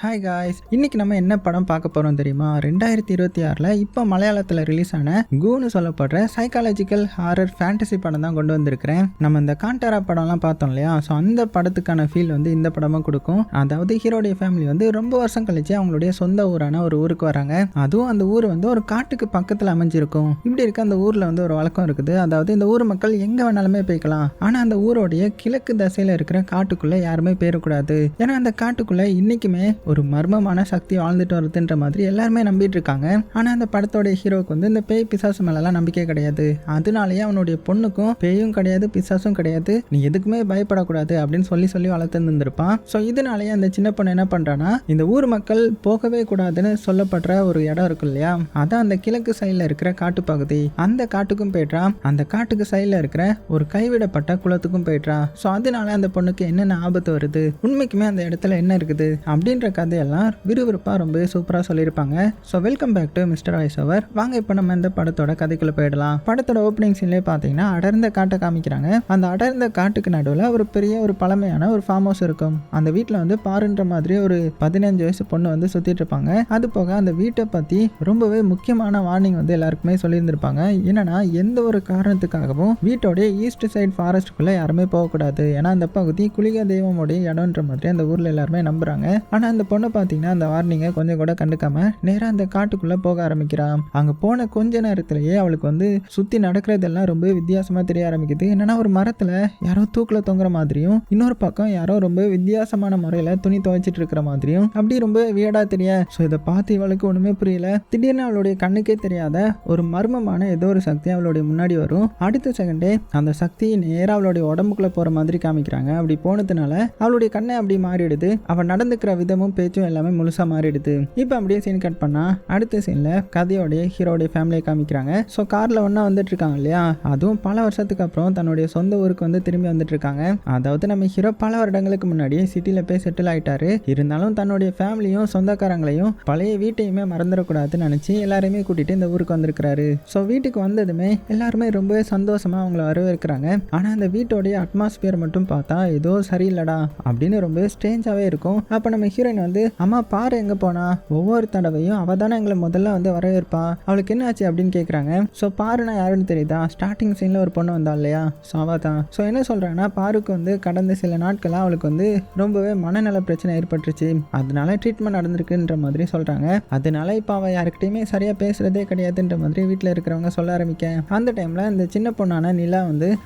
Hi guys, இன்னைக்கு நம்ம என்ன படம் பார்க்க போகிறோம் தெரியுமா? 2026 இப்போ மலையாளத்தில் ரிலீஸ் ஆன கூன்னு சொல்லப்படுற சைக்காலஜிக்கல் ஹாரர் ஃபேண்டசி படம் தான் கொண்டு வந்திருக்கிறேன். நம்ம இந்த காண்டாரா படம்லாம் பார்த்தோம் இல்லையா? ஸோ அந்த படத்துக்கான ஃபீல் இந்த படமும் கொடுக்கும். அதாவது ஹீரோடைய ஃபேமிலி ரொம்ப வருஷம் கழிச்சு அவங்களுடைய சொந்த ஊரான ஒரு ஊருக்கு வராங்க. அதுவும் அந்த ஊர் ஒரு காட்டுக்கு பக்கத்தில் அமைஞ்சிருக்கும். இப்படி இருக்க அந்த ஊரில் ஒரு வழக்கம் இருக்குது. அதாவது இந்த ஊர் மக்கள் எங்கே வேணாலுமே போய்க்கலாம். ஆனால் அந்த ஊரோடைய கிழக்கு திசையில் இருக்கிற காட்டுக்குள்ளே யாருமே போயிடக்கூடாது. ஏன்னா அந்த காட்டுக்குள்ளே இன்னைக்குமே ஒரு மர்மமான சக்தி வாழ்ந்துட்டு வருதுன்ற மாதிரி எல்லாருமே நம்பிட்டு இருக்காங்க. ஆனா அந்த படத்தோட ஹீரோக்கு இந்த பேய் பிசாசு மேலாம் நம்பிக்கை கிடையாது. அதனாலேயே அவனுடைய பொண்ணுக்கும் பேயும் கிடையாது, பிசாசும் கிடையாது, நீ எதுக்குமே பயப்படக்கூடாது அப்படின்னு சொல்லி வளர்த்து இருந்திருப்பான். ஸோ இதனாலேயே அந்த சின்ன பொண்ணு என்ன பண்றான்னா, இந்த ஊர் மக்கள் போகவே கூடாதுன்னு சொல்லப்படுற ஒரு இடம் இருக்கு இல்லையா? அதான் அந்த கிழக்கு சைட்ல இருக்கிற காட்டு பகுதி. அந்த காட்டுக்கும் போயிட்டான். அந்த காட்டுக்கு சைட்ல இருக்கிற ஒரு கைவிடப்பட்ட குளத்துக்கும் போயிட்டான். ஸோ அதனால அந்த பொண்ணுக்கு என்னென்ன ஆபத்து வருது, உண்மைக்குமே அந்த இடத்துல என்ன இருக்குது அப்படின்ற கதையெல்லாம் விறுவிறுப்பாக ரொம்ப சூப்பராக சொல்லியிருப்பாங்க. So welcome back to mister voice over. வாங்க இப்போ நம்ம இந்த படத்தோட கதைக்குள்ள போயிடலாம். படத்தோட ஓப்பனிங் சீன்லேயே பார்த்தீங்கன்னா அடர்ந்த காட்டை காமிக்கிறாங்க. அந்த அடர்ந்த காட்டுக்கு நடுவில் ஒரு பெரிய ஒரு பழமையான ஒரு ஃபார்ம் ஹவுஸ் இருக்கும். அந்த வீட்டில் பாருன்ற மாதிரி ஒரு 15 வயசு பொண்ணு சுற்றிட்டு இருப்பாங்க. அது போக அந்த வீட்டை பற்றி ரொம்பவே முக்கியமான வார்னிங் எல்லாருக்குமே சொல்லியிருந்திருப்பாங்க. என்னன்னா, எந்த ஒரு காரணத்துக்காகவும் வீட்டோடைய ஈஸ்ட் சைட் ஃபாரஸ்ட்டுக்குள்ளே யாருமே போகக்கூடாது. ஏன்னா அந்த பகுதி குளிக தெய்வமுடைய இடம்ன்ற மாதிரி அந்த ஊரில் எல்லாருமே நம்புறாங்க. ஆனால் அந்த பொண்ணை பார்த்தீங்கன்னா அந்த வார்னிங்கை கொஞ்சம் கூட கண்டுக்காம நேராக அந்த காட்டுக்குள்ளே போக ஆரம்பிக்கிறான். அங்கே போன கொஞ்ச நேரத்திலேயே அவளுக்கு சுற்றி நடக்கிறதெல்லாம் ரொம்ப வித்தியாசமாக தெரிய ஆரம்பிக்குது. என்னன்னா, ஒரு மரத்தில் யாரோ தூக்கில் தொங்குற மாதிரியும், இன்னொரு பக்கம் யாரோ ரொம்ப வித்தியாசமான முறையில் துணி துவைச்சிட்டு இருக்கிற மாதிரியும் அப்படி ரொம்ப வியடாக தெரிய. ஸோ இதை பார்த்து இவளுக்கு ஒன்றுமே புரியல. திடீர்னு அவளுடைய கண்ணுக்கே தெரியாத ஒரு மர்மமான ஏதோ ஒரு சக்தி அவளுடைய முன்னாடி வரும். அடுத்த செகண்டே அந்த சக்தி நேராக அவளுடைய உடம்புக்குள்ளே போகிற மாதிரி காமிக்கிறாங்க. அப்படி போனதுனால அவளுடைய கண்ணை அப்படி மாறிடுது. அவள் நடந்துக்கிற விதமும் பேச்சும் எல்லாமே முழுசாக மாறிடுது. இப்போ அப்படியே சீன் கட் பண்ணா அடுத்த சீனில் கதையோடைய ஹீரோடைய ஃபேமிலியை காமிக்கிறாங்க. ஸோ காரில் ஒன்றா வந்துட்டு இருக்காங்க இல்லையா? அதுவும் பல வருஷத்துக்கு அப்புறம் தன்னுடைய சொந்த ஊருக்கு திரும்பி வந்துட்டு இருக்காங்க. அதாவது நம்ம ஹீரோ பல வருடங்களுக்கு முன்னாடியே சிட்டியில் போய் செட்டில் ஆயிட்டாரு. இருந்தாலும் தன்னுடைய ஃபேமிலியும் சொந்தக்காரங்களையும் பழைய வீட்டையுமே மறந்துடக்கூடாதுன்னு நினச்சி எல்லாருமே கூட்டிட்டு இந்த ஊருக்கு வந்திருக்கிறாரு. ஸோ வீட்டுக்கு வந்ததுமே எல்லாருமே ரொம்பவே சந்தோஷமா அவங்கள வரவேற்கிறாங்க. ஆனால் அந்த வீட்டோடைய அட்மாஸ்பியர் மட்டும் பார்த்தா ஏதோ சரியில்லடா அப்படின்னு ரொம்ப ஸ்ட்ரேஞ்சாகவே இருக்கும். அப்போ நம்ம ஹீரோயின் அம்மா பாரு எங்கே போனா, ஒவ்வொரு தடவையும் அவள் தானே எங்களை முதல்ல வரவேற்பா, அவளுக்கு என்ன ஆச்சு அப்படின்னு கேட்குறாங்க. ஸோ பாருனா யாருன்னு தெரியுதா? ஸ்டார்டிங் சீனில் ஒரு பொண்ணு வந்தா இல்லையா? ஸோ அவள் தான். ஸோ என்ன சொல்கிறாங்கன்னா, பாருக்கு கடந்த சில நாட்களாக அவளுக்கு ரொம்பவே மனநல பிரச்சனை ஏற்பட்டுருச்சு, அதனால ட்ரீட்மெண்ட் நடந்திருக்குன்ற மாதிரி சொல்கிறாங்க. அதனால இப்போ அவள் யாருக்கிட்டையுமே சரியாக பேசுகிறதே கிடையாதுன்ற மாதிரி வீட்டில் இருக்கிறவங்க சொல்ல ஆரம்பிக்க, அந்த டைமில் இந்த சின்ன பொண்ணான நிலா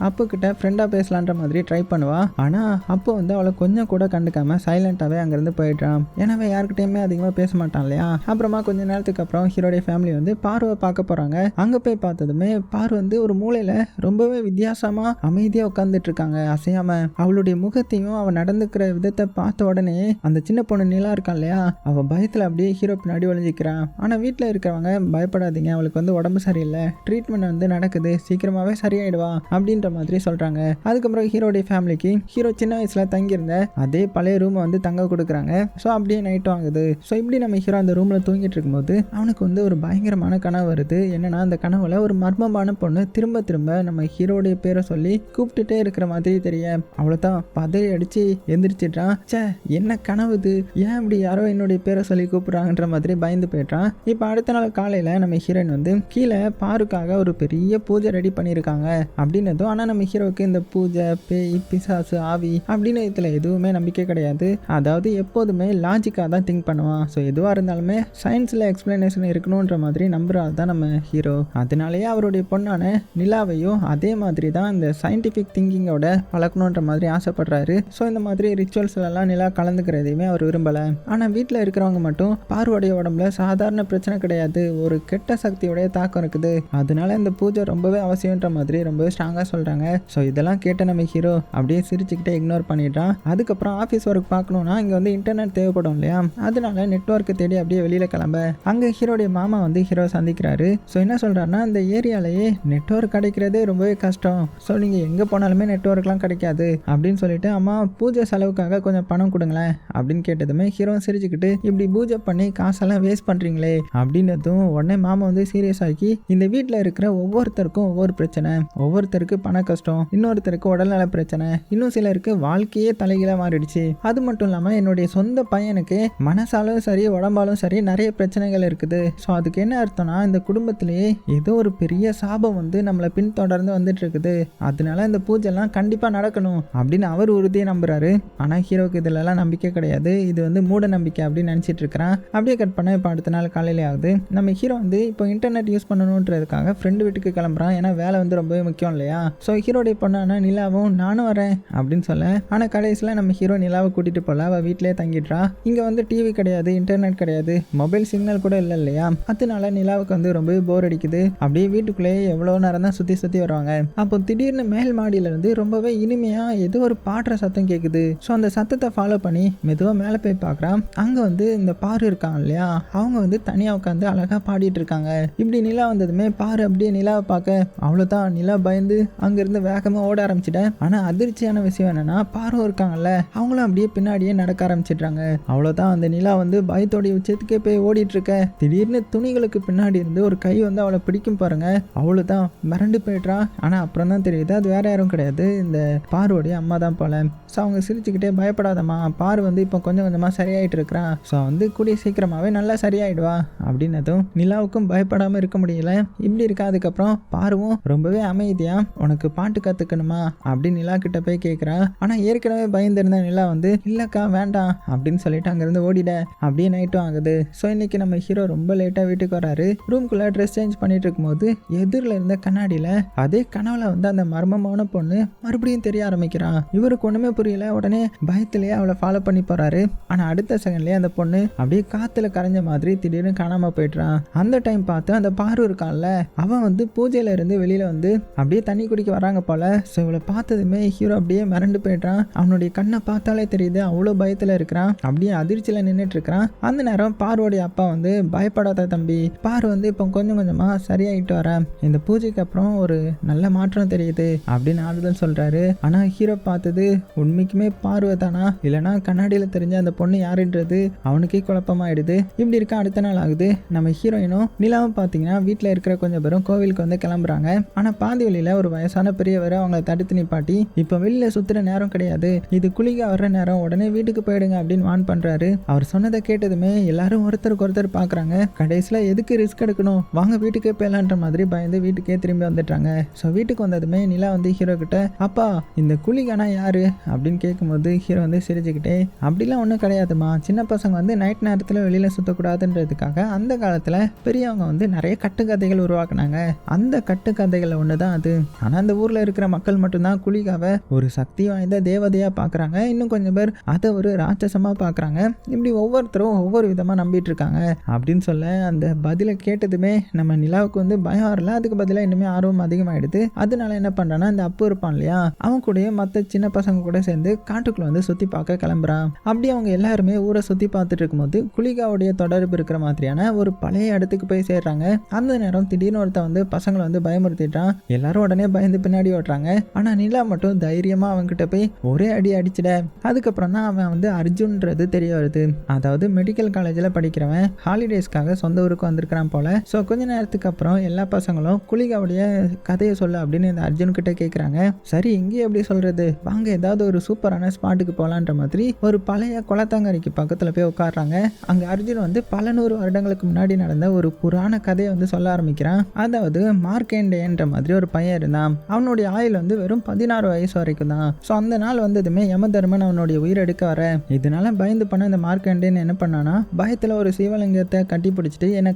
அப்பு கிட்ட ஃப்ரெண்டாக பேசலான்ற மாதிரி ட்ரை பண்ணுவா. ஆனால் அப்போ அவளை கொஞ்சம் கூட கண்டுக்காம சைலண்டாகவே அங்கேருந்து போயிடுறான். எனவே யாருக்கிட்டையுமே அதிகமாக பேச மாட்டான் இல்லையா? அப்புறமா கொஞ்ச நேரத்துக்கு அப்புறம் ஹீரோடைய ஃபேமிலி பார்வை பார்க்க போகிறாங்க. அங்கே போய் பார்த்ததுமே பாரு ஒரு மூலையில் ரொம்பவே வித்தியாசமாக அமைதியாக உட்காந்துட்டு இருக்காங்க, அசையாம. அவளுடைய முகத்தையும் அவள் நடந்துக்கிற விதத்தை பார்த்த உடனே அந்த சின்ன பொண்ணு நிலா இருக்கான் இல்லையா, அவள் பயத்தில் அப்படியே ஹீரோ பின்னாடி ஒளிஞ்சிக்கிறான். ஆனால் வீட்டில் இருக்கிறவங்க பயப்படாதீங்க, அவளுக்கு உடம்பு சரியில்லை, ட்ரீட்மெண்ட் நடக்குது, சீக்கிரமாகவே சரியாயிடுவா அப்படின்ற மாதிரி சொல்கிறாங்க. அதுக்கப்புறம் ஹீரோடைய ஃபேமிலிக்கு ஹீரோ சின்ன வயசில் தங்கியிருந்த அதே பழைய ரூமை தங்க கொடுக்குறாங்க. ஸோ அப்படியே நைட்டும் ஆகுது. ஸோ இப்படி நம்ம ஹீரோ அந்த ரூமில் தூங்கிட்டு இருக்கும்போது அவனுக்கு ஒரு பயங்கரமான கனவு வருது. என்னன்னா, அந்த கனவுல ஒரு மர்மமான பொண்ணு திரும்ப திரும்ப நம்ம ஹீரோடைய பேரை சொல்லி கூப்பிட்டுட்டே இருக்கிற மாதிரி தெரிய, அவ்வளோதான் பதறி அடிச்சு எந்திரிச்சிட்டான். சே, என்ன கனவுது, ஏன் இப்படி யாரோ என்னுடைய பேரை சொல்லி கூப்பிடுறாங்கன்ற மாதிரி பயந்து போயிட்டான். இப்போ அடுத்த நாள் காலையில் நம்ம ஹீரோயின் கீழே பாருக்காக ஒரு பெரிய பூஜை ரெடி பண்ணியிருக்காங்க அப்படின்னதும், ஆனால் நம்ம ஹீரோவுக்கு இந்த பூஜை, பேய், பிசாசு, ஆவி அப்படின்னு இதில் எதுவுமே நம்பிக்கை கிடையாது. அதாவது எப்போதுமே லாஜிக்காக தான் திங்க் பண்ணுவான். ஸோ எதுவாக இருந்தாலுமே சயின்ஸில் எக்ஸ்பிளனேஷன் இருக்கணுன்ற மாதிரி நம்புறது தான் நம்ம ஹீரோ. அதனாலேயே அவருடைய பொண்ணான நிலாவையும் அதே மாதிரி தான் இந்த சயின்டிஃபிக் திங்கிங்கோட பழக்கணுன்ற மாதிரி ஆசைப்படுறாரு. ஸோ இந்த மாதிரி ரிச்சுவல்ஸ்லாம் நிலா கலந்துக்கிறதையுமே அவர் விரும்பலை. ஆனால் வீட்டில் இருக்கிறவங்க மட்டும் பார்வடைய உடம்புல சாதாரண பிரச்சனை கிடையாது, ஒரு கெட்ட சக்தியோடைய தாக்கம் இருக்குது, அதனால இந்த பூஜை ரொம்பவே அவசியன்ற மாதிரி ரொம்பவே ஸ்ட்ராங்காக சொல்கிறாங்க. ஸோ இதெல்லாம் கேட்ட நம்ம ஹீரோ அப்படியே சிரிச்சுக்கிட்டே இக்னோர் பண்ணிட்டான். அதுக்கப்புறம் ஆஃபீஸ் ஒர்க் பார்க்கணுன்னா இங்கே இன்டர்நெட் தேவைப்படும் இல்லையா? அதனால நெட்வொர்க்கு தேடி அப்படியே வெளியில் கிளம்ப அங்கே ஹீரோடைய மாமா ஹீரோ சந்திக்கிறாரு. ஸோ என்ன சொல்கிறாருன்னா, இந்த ஏரியாலேயே நெட்வொர்க் கிடைக்கிறதே ரொம்பவே கஷ்டம், ஸோ நீங்கள் எங்கே போனாலுமே நெட்வொர்க்லாம் கிடைக்காது அப்படின்னு சொல்லிட்டு, அம்மா பூஜை செலவுக்காக கொஞ்சம் பணம் கொடுங்களேன் அப்படின்னு கேட்டதுமே ஹீரோ சிரிச்சுக்கிட்டு, இப்படி பூஜை பண்ணி காசெல்லாம் வேஸ்ட் பண்ணுறீங்களே அப்படின்னதும் உடனே மாமா சீரியஸ் ஆக்கி, இந்த வீட்டில் இருக்கிற ஒவ்வொருத்தருக்கும் ஒவ்வொரு பிரச்சனை, ஒவ்வொருத்தருக்கு பண கஷ்டம், இன்னொருத்தருக்கு உடல்நல பிரச்சனை, இன்னும் சிலருக்கு வாழ்க்கையே தலைகீழாக மாறிடுச்சு, அது மட்டும் இல்லாமல் என்னுடைய சொந்த பையன் பையனுக்கு மனசாலும் சரி உடம்பாலும் சரி நிறைய பிரச்சனைகள் இருக்குது. ஸோ அதுக்கு என்ன அர்த்தம்னா இந்த குடும்பத்திலேயே ஏதோ ஒரு பெரிய சாபம் வந்து நம்மளை பின்தொடர்ந்து வந்துட்டு இருக்குது, அதனால இந்த பூஜைலாம் கண்டிப்பாக நடக்கணும் அப்படின்னு அவர் உறுதியை நம்புறாரு. ஆனால் ஹீரோக்கு இதுலலாம் நம்பிக்கை கிடையாது, இது வந்து மூட நம்பிக்கை அப்படின்னு நினச்சிட்டு இருக்கிறான். அப்படியே கட் பண்ண இப்போ அடுத்த நாள் காலையிலே ஆகுது. நம்ம ஹீரோ வந்து இப்போ இன்டர்நெட் யூஸ் பண்ணணுன்றதுக்காக ஃப்ரெண்டு வீட்டுக்கு கிளம்புறான். ஏன்னா வேலை வந்து ரொம்பவே முக்கியம் இல்லையா. ஸோ ஹீரோடைய பொண்ணான நிலாவும் நானும் வரேன் அப்படின்னு சொல்ல, ஆனால் கடைசியில் நம்ம ஹீரோ நிலாவை கூட்டிகிட்டு போகல, அவள் வீட்டிலே தங்கிடுறா. இங்கே வந்து டிவி கிடையாது, இன்டர்நெட் கிடையாது, மொபைல் சிக்னல் கூட இல்லை இல்லையா. அதனால நிலாவுக்கு வந்து ரொம்பவே போர் அடிக்குது. அப்படியே வீட்டுக்குள்ளேயே எவ்வளோ நேரம் தான் சுற்றி சுற்றி வருவாங்க. அப்போ திடீர்னு மேல் மாடியிலேருந்து ரொம்பவே இனிமையாக ஏதோ ஒரு பாடுற சத்தம் கேட்குது. ஸோ அந்த சத்தத்தை ஃபாலோ பண்ணி மெதுவாக மேலே போய் பார்க்குறான். அங்கே வந்து இந்த பாரு இருக்காங்க இல்லையா, அவங்க வந்து தனியாக உட்காந்து அழகாக பாடிட்டு இருக்காங்க. இப்படி நிலா வந்ததுமே பாரு அப்படியே நிலாவை பார்க்க அவ்வளோதான், நிலா பயந்து அங்கேருந்து வேகமாக ஓட ஆரம்பிச்சிட்டேன். ஆனால் அதிர்ச்சியான விஷயம் என்னன்னா, பாரும் இருக்காங்கல்ல அவங்களும் அப்படியே பின்னாடியே நடக்க ஆரம்பிச்சிடுறாங்க. அவ்வளோதான், அந்த நிலா வந்து பயத்தோடைய உச்சத்துக்கே போய் ஓடிட்டு இருக்க திடீர்னு துணிகளுக்கு பின்னாடி இருந்து ஒரு கை வந்து அவளை பிடிக்கும் பாருங்க. அவ்வளோதான், மிரண்டு போயிடுறா. ஆனால் அப்புறம் தான் தெரியுது அது வேற யாரும் கிடையாது, இந்த பாருடைய அம்மா தான் போல. ஸோ அவங்க சிரிச்சுக்கிட்டே பயப்படாதம்மா, பாரு வந்து இப்போ கொஞ்சம் கொஞ்சமாக சரியாயிட்டு இருக்கிறான், ஸோ வந்து கூடிய சீக்கிரமாகவே நல்லா சரியாயிடுவா அப்படின்னதும் நிலாவுக்கும் பயப்படாமல் இருக்க முடியல. இப்படி இருக்கா. அதுக்கப்புறம் பாருவும் ரொம்பவே அமைதியாக உனக்கு பாட்டு கற்றுக்கணுமா அப்படின்னு நிலா கிட்ட போய் கேட்குறா. ஆனால் ஏற்கனவே பயந்துருந்த நிலா வந்து இல்லைக்கா வேண்டாம் அப்படின்னு சொல்லிட்டு அங்கேருந்து ஓடிட. அப்படியே நைட்டும் ஆகுது. ஸோ இன்னைக்கு நம்ம ஹீரோ ரொம்ப லேட்டாக வீட்டுக்கு வராரு. ரூம்குள்ளே ட்ரெஸ் சேஞ்ச் பண்ணிட்டு இருக்கும்போது எதிரில் இருந்த கண்ணாடியில் அதே கனவுல வந்து அந்த மர்மமான பொண்ணு மறுபடியும் தெரிய ஆரம்பிக்கிறான். இவருக்கு ஒன்றுமே புரியல. உடனே பயத்திலேயே அவளை ஃபாலோ பண்ணி போறாரு. ஆனால் அடுத்த செகண்ட்லேயே அந்த பொண்ணு அப்படியே காற்றுல கரைஞ்ச மாதிரி திடீர்னு காணாமல் போயிடுறான். அந்த டைம் பார்த்து அந்த பாரு இருக்கான்ல அவன் வந்து பூஜையில இருந்து வெளியில வந்து அப்படியே தண்ணி குடிக்க வராங்க போல. ஸோ இவளை பார்த்ததுமே ஹீரோ அப்படியே மிரண்டு போயிடுறான். அவனுடைய கண்ணை பார்த்தாலே தெரியுது அவ்வளோ பயத்தில் இருக்கிறான். அப்படியே அதிர்ச்சியில் நின்றுட்டு இருக்கிறான். அந்த நேரம் பாருவோடைய அப்பா வந்து பயப்படாத தம்பி, பாரு வந்து இப்போ கொஞ்சம் கொஞ்சமாக சரியாயிட்டு வர, இந்த பூஜைக்கு அப்புறம் ஒரு நல்ல மாற்றம் தெரியுது அப்படின்னு ஆறுதல் சொல்றாரு. ஆனால் ஹீரோ பார்த்தது உண்மைக்குமே பார்வை தானா இல்லைனா கண்ணாடியில் தெரிஞ்ச அந்த பொண்ணு யாருன்றது அவனுக்கே குழப்பமாயிடுது. இப்படி இருக்க அடுத்த நாள் ஆகுது. நம்ம ஹீரோயினும் நிலாவும் பார்த்தீங்கன்னா வீட்டில் இருக்கிற கொஞ்சம் பேரும் கோவிலுக்கு வந்து கிளம்புறாங்க. ஆனால் பாதி வழியில் ஒரு வயசான பெரியவர் அவங்களை தடுத்து நிப்பாட்டி இப்போ வெளியில் சுற்றுற நேரம் கிடையாது, இது குளிக்க வர்ற நேரம், உடனே வீட்டுக்கு போயிடுங்க அப்படின்னு வான் பண்ணுறாரு. அவர் சொன்னதை கேட்டதுமே எல்லாரும் ஒருத்தருக்கு ஒருத்தர் பார்க்குறாங்க. கடைசியில் எதுக்கு ரிஸ்க் எடுக்கணும், வாங்க வீட்டுக்கே போயிடலான்ற மாதிரி பயந்து வீட்டுக்கே திரும்பி வந்துட்டாங்க. ஸோ வீட்டுக்கு வந்ததுமே நிலா வந்து ஹீரோ கிட்ட அப்பா இந்த குளிகானா யாரு அப்படின்னு கேட்கும்போது ஹீரோ வந்து சிரிச்சுக்கிட்டே அப்படிலாம் ஒன்றும் கிடையாதுமா, சின்ன பசங்க வந்து நைட் நேரத்தில் வெளியில் சுற்றக்கூடாதுன்றதுக்காக அந்த காலத்தில் பெரியவங்க வந்து நிறைய கட்டுக்கதைகள் உருவாக்குனாங்க, அந்த கட்டுக்கதைகள் ஒன்று தான் அது. ஆனால் அந்த ஊரில் இருக்கிற மக்கள் மட்டும்தான் குளிகாவை ஒரு சக்தி வாய்ந்த தேவதையாக பார்க்குறாங்க, இன்னும் கொஞ்சம் பேர் அதை ஒரு ராட்சசமாக பார்க்குறாங்க. இப்படி ஒவ்வொருத்தரும் ஒவ்வொரு விதமாக நம்பிட்டு இருக்காங்க அப்படின்னு சொல்ல அந்த பதிலை கேட்டதுமே நம்ம நிலாவுக்கு வந்து பயம் வரல, அதுக்கு பதிலாக இன்னுமே ஆர்வம் அதிகமாகிடுது. அதனால என்ன பண்ணுறான்னா இந்த அப்பு இருப்பான் இல்லையா, அவன் கூட மற்ற சின்ன பசங்க கூட சேர்ந்து காட்டுக்குள்ள வந்து சுற்றி பார்க்க கிளம்புறான். அப்படி அவங்க எல்லாருமே ஊரை சுற்றி பார்த்துட்டு இருக்கும்போது குளிகாவுடைய தொடர்பு இருக்கிற மாதிரியான ஒரு பழைய இடத்துக்கு போய் சேர்றாங்க. அந்த நேரம் திடீர்னு ஒருத்தன் வந்து பசங்களை வந்து பயமுறுத்திட்டான். எல்லாரும் உடனே பயந்து பின்னாடி ஓட்டுறாங்க. ஆனால் நிலா மட்டும் தைரியமாக அவன்கிட்ட போய் ஒரே அடி அடிச்சிட. அதுக்கப்புறம் தான் அவன் வந்து அர்ஜுன்றது தெரிய வருது. அதாவது மெடிக்கல் காலேஜில் படிக்கிறவன் ஹாலிடேஸ்க்காக சொந்த ஊருக்கு வந்திருக்கிறான் போல. ஸோ கொஞ்ச நேரத்துக்கு அப்புறம் எல்லா பசங்களும் குளிகாவுடைய கதையை சொல்ல அப்படின்னு இந்த அர்ஜுன் கிட்ட கேட்குறாங்க. சரி இங்கே எப்படி சொல்றது, வாங்க ஏதாவது ஒரு சூப்பரான ஸ்பாட்டுக்கு போகலான்ற மாதிரி ஒரு பழைய குளத்தாங்கரைக்கு பக்கத்தில் போய் உட்காடுறாங்க. அங்கே அர்ஜுன் வந்து பல 100 வருடங்களுக்கு முன்னாடி நடந்த ஒரு புராண கதையை வந்து சொல்ல ஆரம்பிக்கிறான். அதாவது மார்க்கண்டேயன்ற மாதிரி ஒரு பையன் இருந்தான். அவனுடைய ஆயுள் வந்து வெறும் 16 வயசு வரைக்கும் தான். ஸோ அந்த நாள் வந்ததுமே யமதர்மன் அவனுடைய உயிர் எடுக்க வர, இதனால பயந்து பண்ண இந்த மார்க்கண்டேயன் என்ன பண்ணானா பயத்தில் ஒரு சிவலிங்கத்தை கட்டி பிடிச்சிட்டு என்னை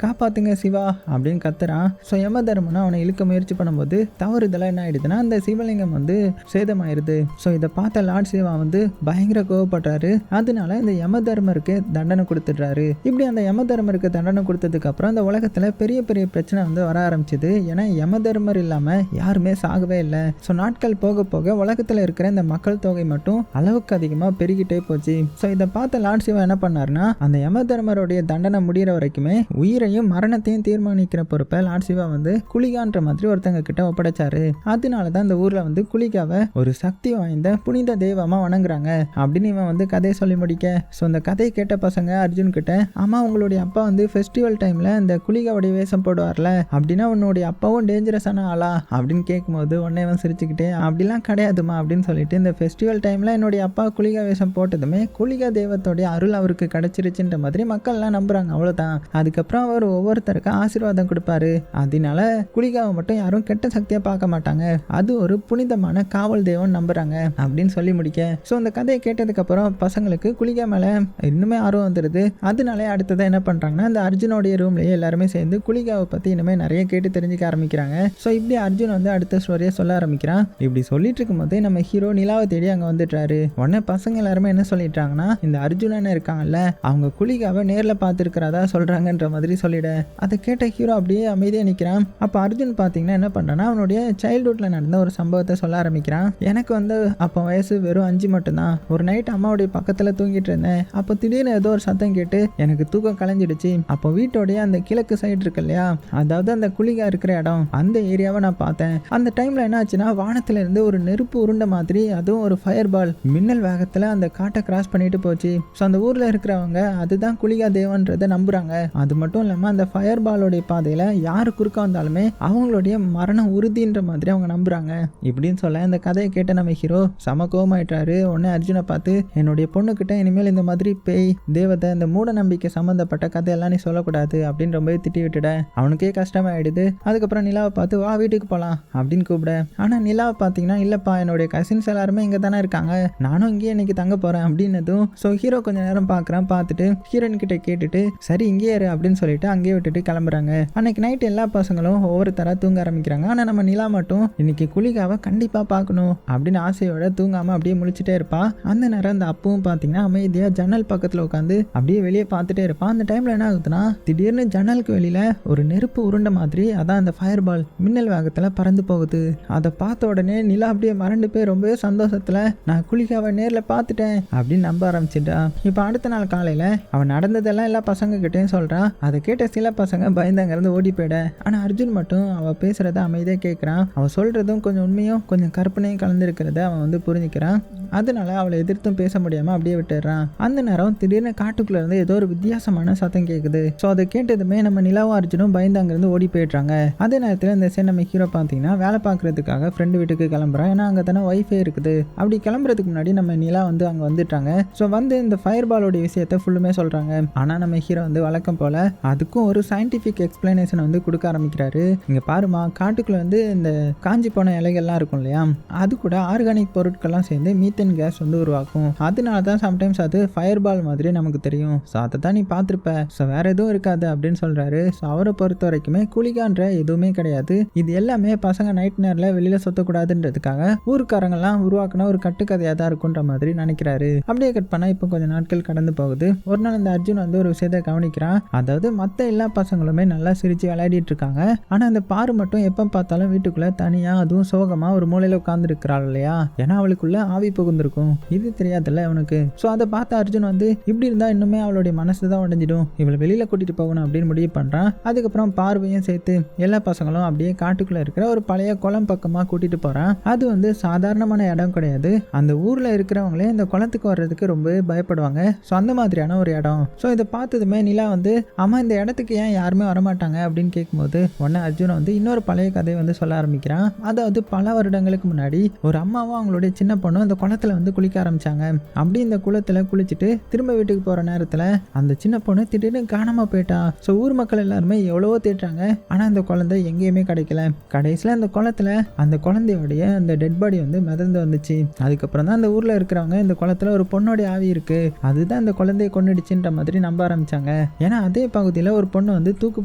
காப்பாத்துங்க சிவா அப்படின்னு கத்துறான். ஸோ யமதர்மன் அவனை இழுக்க முயற்சி பண்ணும்போது தவறுதெல்லாம் என்ன ஆயிடுதுன்னா அந்த சிவலிங்கம் வந்து சேதமாயிருது. ஸோ இதை பார்த்த லார்ட் சிவா வந்து பயங்கர கோவப்படுறாரு. அதனால இந்த யமதர்மருக்கு தண்டனை கொடுத்துடுறாரு. இப்படி அந்த யமதர்மருக்கு தண்டனை கொடுத்ததுக்கு அப்புறம் அந்த உலகத்துல பெரிய பெரிய பிரச்சனை வந்து வர ஆரம்பிச்சது. ஏன்னா யமதர்மர் இல்லாம யாருமே சாகவே இல்லை. ஸோ நாட்கள் போக போக உலகத்துல இருக்கிற இந்த மக்கள் தொகை மட்டும் அளவுக்கு அதிகமா பெருகிட்டே போச்சு. ஸோ இதை பார்த்த லார்ட் சிவா என்ன பண்ணாருன்னா அந்த யமதர்மருடைய தண்டனை முடிகிற வரைக்குமே உயிரையும் மரணத்தையும் தீர்மானிக்கிற பொறுப்பை லார்ட் சிவா வந்து குளிகான்ற மாதிரி ஒருத்தங்க கிட்ட ஒப்படைச்சாரு. அதனாலதான் இந்த ஊர்ல வந்து குளிகாவை ஒரு சக்தி வாய்ந்த புனித தெய்வமா வணங்குறாங்க அப்படின்னு இவன் வந்து கதையை சொல்லி முடிக்க. ஸோ இந்த கதையை கேட்ட பசங்க அர்ஜுன் கிட்ட ஆமா உங்களுடைய அப்பா வந்து ஃபெஸ்டிவல் டைம்ல இந்த குளிகாவுடைய வேஷம் போடுவார்ல, அப்படின்னா உன்னுடைய அப்பாவும் டேஞ்சரஸான ஆளா அப்படின்னு கேட்கும்போது உடனே அவன் சிரிச்சுக்கிட்டே அப்படிலாம் கிடையாதுமா அப்படின்னு சொல்லிட்டு இந்த ஃபெஸ்டிவல் டைம்ல என்னுடைய அப்பா குளிகா வேஷம் போட்ட போட்டதுமே குளிகா தெய்வத்தோடைய அருள் அவருக்கு கிடைச்சிருச்சுன்ற மாதிரி மக்கள்லாம் நம்புறாங்க. அவ்வளவுதான். அதுக்கப்புறம் அவர் ஒவ்வொருத்தருக்கு ஆசீர்வாதம் கொடுப்பாரு. அதனால குளிகாவை மட்டும் யாரும் கெட்ட சக்தியா பார்க்க மாட்டாங்க, அது ஒரு புனிதமான காவல் தெய்வம் நம்புறாங்க அப்படின்னு சொல்லி முடிக்க ஸோ அந்த கதையை கேட்டதுக்கு அப்புறம் பசங்களுக்கு குளிகா மேல இன்னுமே ஆர்வம் வந்துடுது. அதனால அடுத்ததான் என்ன பண்றாங்கன்னா இந்த அர்ஜுனோடைய ரூம்லயே எல்லாருமே சேர்ந்து குளிகாவை பத்தி இனிமே நிறைய கேட்டு தெரிஞ்சுக்க ஆரம்பிக்கிறாங்க. ஸோ இப்படி அர்ஜுன் வந்து அடுத்த ஸ்டோரியை சொல்ல ஆரம்பிக்கிறான். இப்படி சொல்லிட்டு இருக்கும் போதே நம்ம ஹீரோ நிலாவை தேடி அங்க வந்துட்டாரு. உடனே பசங்க எல்லாருமே என்ன சொல்லிட்டாங்கன்னா இந்த அர்ஜுனன் இருக்காங்கல்ல அவங்க குளிகாவை நேர்ல பார்த்துருக்கிறதா சொல்றாங்கன்ற மாதிரி சொல்லிட அதை கேட்ட ஹீரோ அப்படியே அமைதியா நிக்கிறான். அப்ப அர்ஜுன் பாத்தீங்கன்னா என்ன பண்றான்னா அவனுடைய சைல்ட்ஹுட்ல நடந்த ஒரு சம்பவத்தை சொல்ல ஆரம்பிக்கிறான். எனக்கு வந்து அப்போ வயசு வெறும் 5 மட்டும்தான். ஒரு நைட் அம்மாவுடைய பக்கத்துல தூங்கிட்டு இருந்தேன். அப்போ திடீர்னு ஏதோ ஒரு சத்தம் கேட்டு எனக்கு தூக்கம் கலைஞ்சிடுச்சு. அப்போ வீட்டோடைய அந்த கிழக்கு சைடு இருக்கு இல்லையா, அதாவது அந்த குளிகா இருக்கிற இடம், அந்த ஏரியாவை நான் பார்த்தேன். அந்த டைம்ல என்ன ஆச்சுன்னா வானத்துல இருந்து ஒரு நெருப்பு உருண்டை மாதிரி, அதுவும் ஒரு ஃபயர் பால் மின்னல் வேகத்துல அந்த காட்டை கிராஸ் பண்ணிட்டு போச்சு. ஸோ அந்த ஊர்ல இருக்கிறவங்க அதுதான் குளிகா தேவன்றதை நம்புறாங்க. அது மட்டும் இல்லாம அந்த ஃபயர் பாலோடைய பாதையில யாரு குறுக்க வந்தாலுமே அவங்களுடைய மரணம் உறுதின்ற மாதிரி அவங்க நம்புறாங்க இப்படின்னு சொல்ல இந்த கதையை கேட்ட நம்ம ஹீரோ சம கோவமாயிட்டாரு. உடனே அர்ஜுனை பார்த்து என்னுடைய பொண்ணுகிட்ட இனிமேல் இந்த மாதிரி பேய் தேவதை இந்த மூட நம்பிக்கை சம்பந்தப்பட்ட கதையெல்லாம் நீ சொல்லக்கூடாது அப்படின்னு ரொம்ப திட்டி விட்டுட. அவனுக்கே கஷ்டமாயிடுது. அதுக்கப்புறம் நிலாவை பார்த்து வா வீட்டுக்கு போகலாம் அப்படின்னு கூப்பிட. ஆனா நிலாவை பார்த்தீங்கன்னா இல்லப்பா என்னுடைய கசின்ஸ் எல்லாருமே இங்கே தானே இருக்காங்க, நானும் இங்கேயே இன்னைக்கு தங்க போறேன் அப்படின்னதும் ஸோ ஹீரோ கொஞ்ச நேரம் பார்க்குறான். பார்த்துட்டு ஹீரோயின் கிட்ட கேட்டுட்டு சரி இங்கேயே இரு அப்படின்னு சொல்லிட்டு அங்கேயே விட்டுட்டு கிளம்புறாங்க. அன்னைக்கு நைட் எல்லா பசங்களும் ஒவ்வொருத்தரா தூங்க ஆரம்பிக்கிறாங்க. ஆனா நம்ம நிலா மட்டும் இன்னைக்கு குளிகாவை கண்டிப்பா பார்க்கணும் அப்படின்னு ஆசையோட தூங்காம அப்படியே முழிச்சுட்டே இருப்பா. அந்த நேரம் அந்த அப்பவும் பார்த்தீங்கன்னா அமைதியா ஜன்னல் பக்கத்துல உட்காந்து அப்படியே வெளியே பார்த்துட்டே இருப்பான். அந்த டைம்ல என்ன ஆகுதுன்னா திடீர்னு ஜன்னலுக்கு வெளியில ஒரு நெருப்பு உருண்டை மாதிரி, அதான் அந்த ஃபயர் பால் மின்னல் வேகத்துல பறந்து போகுது. அதை பார்த்த உடனே நிலா அப்படியே மறந்து போய் ரொம்பவே சந்தோஷத்துல நான் குளிகாவை நேர்ல பார்த்துட்டேன் அப்படின்னு நம்ப ஆரம்பிச்சுட்டா. இப்ப அடுத்த நாள் காலையில அவன் நடந்ததெல்லாம் எல்லா பசங்க கிட்டேயும் சொல்றான். அதை கேட்ட சில பசங்க பயந்தாங்க இருந்து ஓடி போயிட. ஆனா அர்ஜுன் மட்டும் அவ பேசுறத அமைதியா கேட்கிறான். அவ சொல்றதும் கொஞ்சம் உண்மையும் கொஞ்சம் கற்பனையும் கலந்துருக்கிறத அவன் வந்து புரிஞ்சுக்கிறான். அதனால அவளை எதிர்த்தும் பேச முடியாம அப்படியே விட்டுறான். அந்த நேரம் திடீர்னு காட்டுக்குள்ள இருந்து ஏதோ ஒரு வித்தியாசமான சத்தம் கேட்குது. ஸோ அதை கேட்டதுமே நம்ம நிலாவும் அர்ஜுனும் பயந்து அங்கிருந்து ஓடி போயிடுறாங்க. அதே நேரத்தில் இந்த சைடு நம்ம ஹீரோ பார்த்தீங்கன்னா வேலை பார்க்கறதுக்காக ஃப்ரெண்டு வீட்டுக்கு கிளம்புறான். ஏன்னா அங்கே தானே ஒய்ஃபே இருக்குது. அப்படி கிளம்புறதுக்கு முன்னாடி நம்ம நிலா வந்து அங்கே வந்துட்டாங்க. ஸோ வந்து இந்த ஃபயர் பாலோடைய விஷயத்த ஃபுல்லுமே சொல்றாங்க. ஆனால் நம்ம ஹீரோ வந்து வழக்கம் போல அதுக்கும் ஒரு சயின்டிஃபிக் எக்ஸ்பிளனேஷன் வந்து கொடுக்க ஆரம்பிக்கிறாரு. இங்கே பாருமா, காட்டுக்குள்ள வந்து இந்த காஞ்சி போன இலைகள்லாம் இருக்கும் இல்லையா, அது கூட ஆர்கானிக் பொருட்கள்லாம் சேர்ந்து மீத்தேன் கேஸ் வந்து உருவாக்கும். அதனால தான் சம்டைம்ஸ் அது ஃபயர் பால் மாதிரி நமக்கு தெரியும். ஸோ அதை தான் நீ பார்த்துருப்ப. ஸோ வேற எதுவும் இருக்காது அப்படின்னு சொல்றாரு. ஸோ அவரை பொறுத்த வரைக்குமே குளிகான்ற எதுவுமே கிடையாது. இது எல்லாமே பசங்க நைட் நேரில் வெளியில சுத்தக்கூடாதுன்றதுக்காக ஊருக்காரங்கெல்லாம் உருவாக்கின ஒரு கட்டுக்கதையாக தான் இருக்குன்ற மாதிரி நினைக்கிறாரு. அப்படியே கட் பண்ணா இப்போ கொஞ்சம் நாட்கள் கடந்து போகுது. ஒரு நாள் இந்த அர்ஜுன் வந்து ஒரு விஷயத்தை கவனிக்கிறான். அதாவது மற்ற எல்லா பசங்களுமே நல்லா சிரிச்சு விளையாடிட்டு இருக்காங்க. ஆனா அந்த பாரு மட்டும் எப்ப பார்த்தாலும் வீட்டுக்குள்ள தனியா அதுவும் சோகமா ஒரு மூலையில உட்கார்ந்து இருக்கிறாள் இல்லையா, ஏன்னா அவளுக்குள்ள ஆவி புகுந்திருக்கும். இது தெரியாதுல்ல அவனுக்கு. ஸோ அதை பார்த்த அர்ஜுன் வந்து இப்படி இருந்தா இன்னுமே அவளுடைய மனசு தான் உடைஞ்சிடும், இவளை வெளியில கூட்டிட்டு போகணும் அப்படின்னு முடிவு பண்றான். அதுக்கப்புறம் பார்வையும் சேர்த்து எல்லா பசங்களும் அப்படியே காட்டுக்குள்ள இருக்கிற ஒரு பழைய குளம் பக்கமா கூட்டிட்டு போறான். அது வந்து சாதாரணமான இடம் கிடையாது. அந்த ஊர்ல இருக்கிறவங்களே இந்த குளத்துக்கு வர்றதுக்கு ரொம்ப பயப்படுவாங்க. ஸோ அந்த மாதிரியான ஒரு இடம். ஸோ இதை பார்த்ததுமே நிலா வந்து அம்மா இந்த இடத்துக்கு ஏன் யாருமே வரமாட்டாங்க அப்படின்னு கேட்கும்போது உடனே அர்ஜுன் வந்து இன்னொரு பழைய கதையை வந்து சொல்ல ஆரம்பிக்கிறான். அதாவது பல வருடங்களுக்கு முன்னாடி ஒரு அம்மாவும் அவங்களுடைய சின்ன பொண்ணும் இந்த குளத்துல வந்து குளிக்க ஆரம்பிச்சாங்க. அப்படி இந்த குளத்துல குளிச்சுட்டு திரும்ப வீட்டுக்கு போற நேரத்துல அந்த சின்ன பொண்ணு திடீர்னு காணாம போயிட்டா. ஸோ ஊர் மக்கள் எல்லாருமே எவ்வளவோ தேடுறாங்க. ஆனா அந்த குழந்தை எங்கேயுமே கிடைக்கல. கடைசியில அந்த குளத்துல அந்த குழந்தையோடைய அந்த டெட் பாடி வந்து மிதந்து வந்துச்சு. அதுக்கப்புறம் தான் அந்த ஊர்ல இருக்கிறவங்க இந்த குளத்துல ஒரு பொண்ணோடைய ஆவி இருக்கு, அதுதான் அந்த குழந்தையை கொன்னுடுச்சுன்ற மாதிரி நம்ப ஆரம்பிச்சாங்க. ஏன்னா அதே பகுதியில ஒரு பொண்ணு வந்து தூக்கு